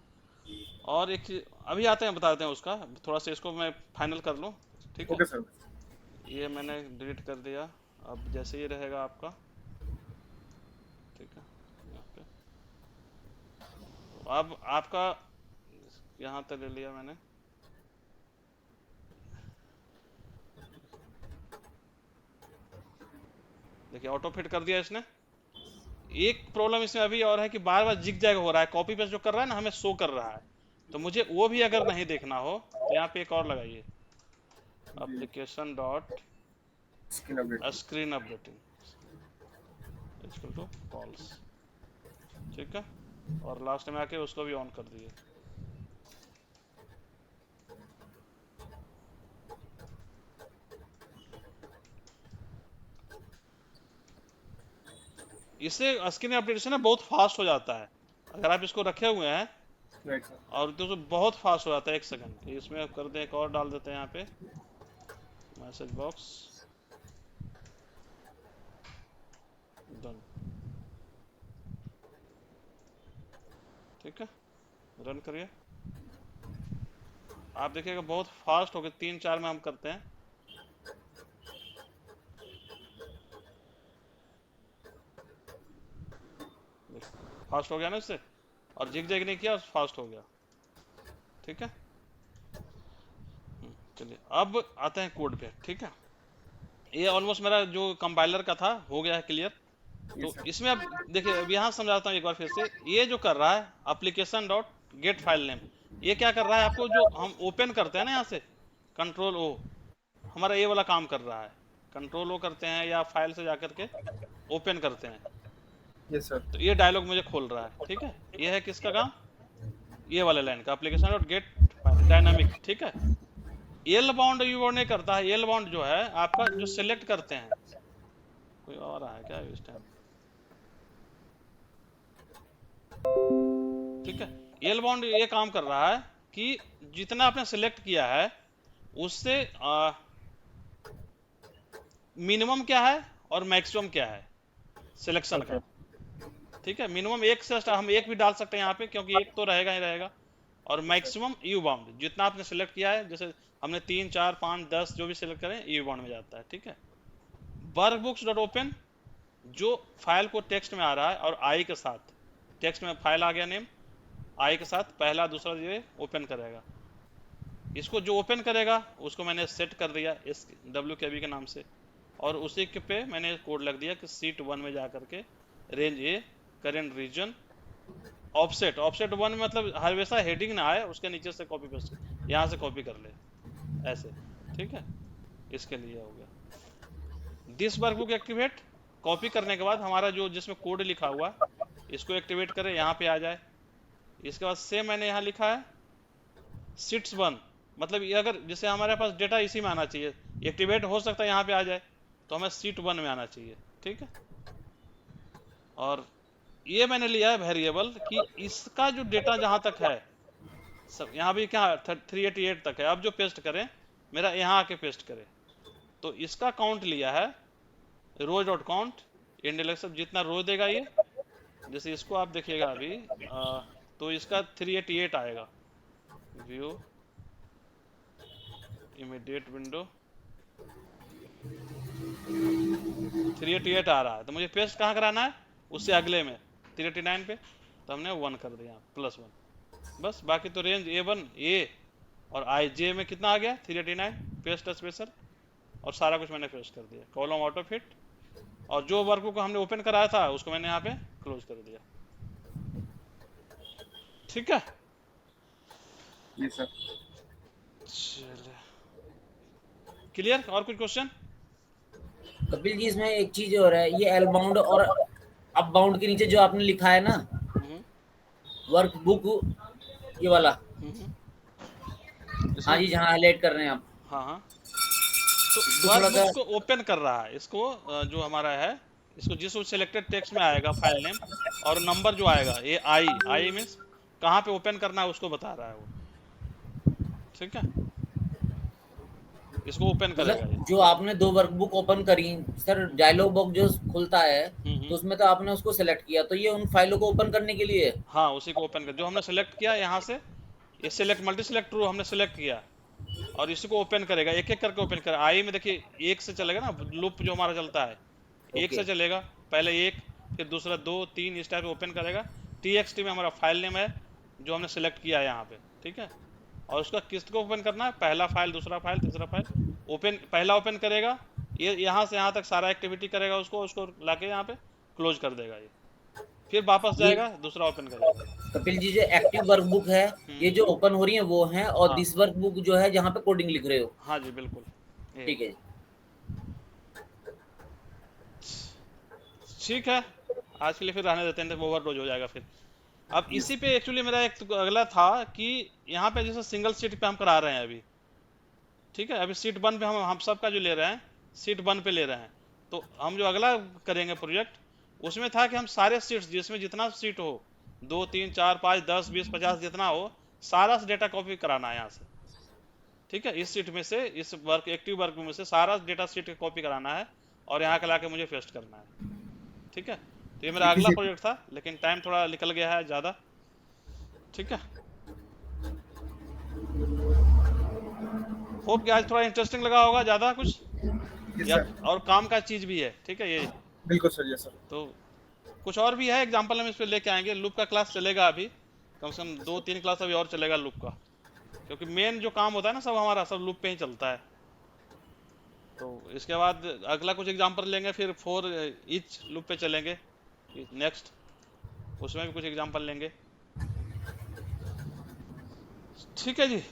और एक चीज अभी आते हैं, बताते हैं उसका, थोड़ा सा इसको मैं फाइनल कर लूँ, ठीक है। Okay sir. ये मैंने डिलीट कर दिया, अब जैसे ही रहेगा आपका, ठीक है, यहाँ पे तो अब आपका यहाँ तक ले लिया मैंने। देखिए ऑटो फिट कर दिया इसने। एक प्रॉब्लम इसमें अभी और है कि बार बार जिग जैग हो रहा है, कॉपी पेस्ट जो कर रहा है ना हमें शो कर रहा है, तो मुझे वो भी अगर नहीं देखना हो तो यहाँ पे एक और लगाइए, application dot screen update. Screen updating equal to false, ठीक है, और लास्ट में आके उसको भी ऑन कर दिए। इससे स्क्रीन अपडेशन ना बहुत फास्ट हो जाता है अगर आप इसको रखे हुए हैं, राइट सर। और तो बहुत फास्ट हो जाता है, 1 सेकंड। इसमें आप कर दें, एक और डाल देते हैं यहाँ पे मैसेज बॉक्स, डन, ठीक है, रन करिए। आप देखिएगा बहुत फास्ट हो गए, 3-4 में हम करते हैं। फास्ट हो गया ना इससे, और जिग जैग नहीं किया, फास्ट हो गया, ठीक है। चलिए अब आते हैं कोड पे, ठीक है। ये ऑलमोस्ट मेरा जो कंपाइलर का था हो गया है क्लियर। तो इसमें अब देखिए, अब यहाँ समझाता हूँ एक बार फिर से। ये जो कर रहा है application dot gate file name, ये क्या कर रहा है, आपको जो हम ओपन करते हैं ना यहाँ से कंट्रोल ओ, हमारा ये वाला काम कर रहा है। कंट्रोल ओ करते हैं या फाइल से जाकर के ओपन करते हैं, यस सर। तो ये डायलॉग मुझे खोल रहा है, ठीक है। ये है किसका काम, ये वाले लाइन का, एप्लीकेशन डॉट गेट डायनामिक, ठीक है। एल बाउंड यू बाउंड नहीं करता है। एल बाउंड जो है आपका जो सिलेक्ट करते हैं, कोई और आया क्या इस टाइम, ठीक है। एल बाउंड ये काम कर रहा है कि जितना आपने सिलेक्ट किया है उससे मिनिमम क्या है और मैक्सिमम क्या है सिलेक्शन का, ठीक है। मिनिमम एक से हम एक भी डाल सकते हैं यहाँ पे, क्योंकि एक तो रहेगा ही रहेगा, और मैक्सिमम यू बाउंड जितना आपने सिलेक्ट किया है, जैसे हमने 3, 4, 5, 10 जो भी सिलेक्ट करें यू बाउंड में जाता है, ठीक है। वर्कबुक्स डॉट ओपन जो फाइल को टेक्स्ट में आ रहा है और आई के साथ, टेक्स्ट में फाइल आ गया नेम, आई के साथ पहला दूसरा ये ओपन करेगा। इसको जो ओपन करेगा उसको मैंने सेट कर दिया इस WKB के नाम से, और उसी के पे मैंने कोड लग दिया कि सीट 1 में जा करके range A current region offset, offset 1 में मतलब हर वैसा हेडिंग ना आए, उसके नीचे से कॉपी पेस्ट यहाँ से कॉपी कर ले ऐसे, ठीक है। इसके लिए हो गया दिस वर्कबुक एक्टिवेट। कॉपी करने के बाद हमारा जो जिसमें कोड लिखा हुआ इसको एक्टिवेट करें, यहाँ पे आ जाए। इसके बाद सेम मैंने यहाँ लिखा है सीट्स 1, मतलब ये अगर जैसे हमारे पास डेटा इसी में आना चाहिए, एक्टिवेट हो सकता है यहाँ पे आ जाए, तो हमें सीट 1 में आना चाहिए, ठीक है। और ये मैंने लिया है वेरिएबल कि इसका जो डेटा जहां तक है सब, यहाँ भी क्या 388 तक है। अब जो पेस्ट करें मेरा यहाँ आके पेस्ट करें, तो इसका काउंट लिया है रोज डॉट काउंट इंडेक्स, जितना रो देगा ये, जैसे इसको आप देखिएगा अभी तो इसका 388 आएगा। व्यू इमीडिएट विंडो 388 आ रहा है, तो मुझे पेस्ट कहाँ कराना है, उससे अगले में 389 पे, तो हमने 1 कर दिया +1 बस। बाकी तो रेंज A1 A और IJ में कितना आ गया 389, पेस्ट स्पेशल, और सारा कुछ मैंने पेस्ट कर दिया। कॉलम ऑटो फिट, और जो वर्क को हमने ओपन कराया था उसको मैंने यहाँ पे क्लोज कर दिया, ठीक है। जी सर। चलिए क्लियर, और कुछ क्वेश्चन? कपिल जी इसमें एक चीज और है, ये एल बाउंड और अप बाउंड के नीचे जो आपने लिखा है ना वर्कबुक, ये वाला, हाँ जी, जहाँ हाईलाइट कर रहे हैं आप, हाँ हाँ, तो वर्कबुक को ओपन कर रहा है, इसको जो हमारा है इसको जिस सिलेक्टेड टेक्स्ट में आएगा फाइल नेम और नंबर जो आएगा, ये आई मीन्स कहाँ पे ओपन करना है उसको बता रहा है वो, ठीक है। इसको ओपन करेगा ये। मतलब जो आपने 2 वर्कबुक ओपन करी सर, डायलॉग बॉक्स जो खुलता है तो उसमें तो आपने उसको सेलेक्ट किया, तो ये उन फाइलों को ओपन करने के लिए है। हाँ, उसी को ओपन कर, जो हमने सेलेक्ट किया यहाँ से, ये सिलेक्ट मल्टी सिलेक्ट रू हमने सेलेक्ट किया और इसी को ओपन करेगा, एक एक करके ओपन करेगा। आई में देखिए एक से चलेगा ना, लूप जो हमारा चलता है एक ओके से चलेगा, पहले एक, फिर दूसरा 2 3 इस टाइप ओपन करेगा। txt में हमारा फाइल नेम है जो हमने सेलेक्ट किया है यहाँ पे, ठीक है। और उसका किस्त को ओपन करना है, पहला फाइल, दूसरा फाइल, तीसरा फाइल। ओपन पहला ओपन करेगा, ये यहाँ से यहाँ तक सारा एक्टिविटी करेगा, उसको उसको लाके यहाँ पे क्लोज कर देगा ये, फिर वापस ये जाएगा, दूसरा ओपन करेगा। कपिल जी, जो एक्टिव वर्कबुक है ये जो ओपन हो रही है वो है, और हाँ दिस वर्कबुक जो है जहाँ पे कोडिंग लिख रहे हो। हाँ जी बिल्कुल, ये ठीक है जी। ठीक है। आज के लिए फिर रहने देते हैं, ओवरडोज हो जाएगा फिर। अब इसी पे एक्चुअली मेरा एक अगला था कि यहाँ पे जैसे सिंगल सीट पे हम करा रहे हैं अभी, ठीक है। अभी सीट 1 पे हम सबका जो ले रहे हैं सीट 1 पे ले रहे हैं, तो हम जो अगला करेंगे प्रोजेक्ट उसमें था कि हम सारे सीट्स जिसमें जितना सीट हो, 2 3 4 5 10 20 50 जितना हो, सारा डेटा कॉपी कराना है यहाँ से, ठीक है। इस सीट में से, इस वर्क एक्टिव वर्क में से सारा डेटा सीट कॉपी कराना है और यहाँ के लाके मुझे पेस्ट करना है, ठीक है। तो ये मेरा अगला प्रोजेक्ट था, लेकिन टाइम थोड़ा निकल गया है ज़्यादा, ठीक है। होप कि आज थोड़ा इंटरेस्टिंग लगा होगा, ज़्यादा कुछ यस या सर, और काम का चीज़ भी है, ठीक है। ये बिल्कुल सर, यस सर। तो कुछ और भी है एग्जांपल हम इस पे लेके आएंगे। लूप का क्लास चलेगा अभी, कम से कम 2 3 क्लास अभी और चलेगा लूप का, क्योंकि मेन जो काम होता है ना सब हमारा सब लूप पे ही चलता है। तो इसके बाद अगला कुछ एग्जांपल लेंगे, फिर 4 ईच लूप पे चलेंगे नेक्स्ट, उसमें भी कुछ एग्जांपल लेंगे, ठीक है जी।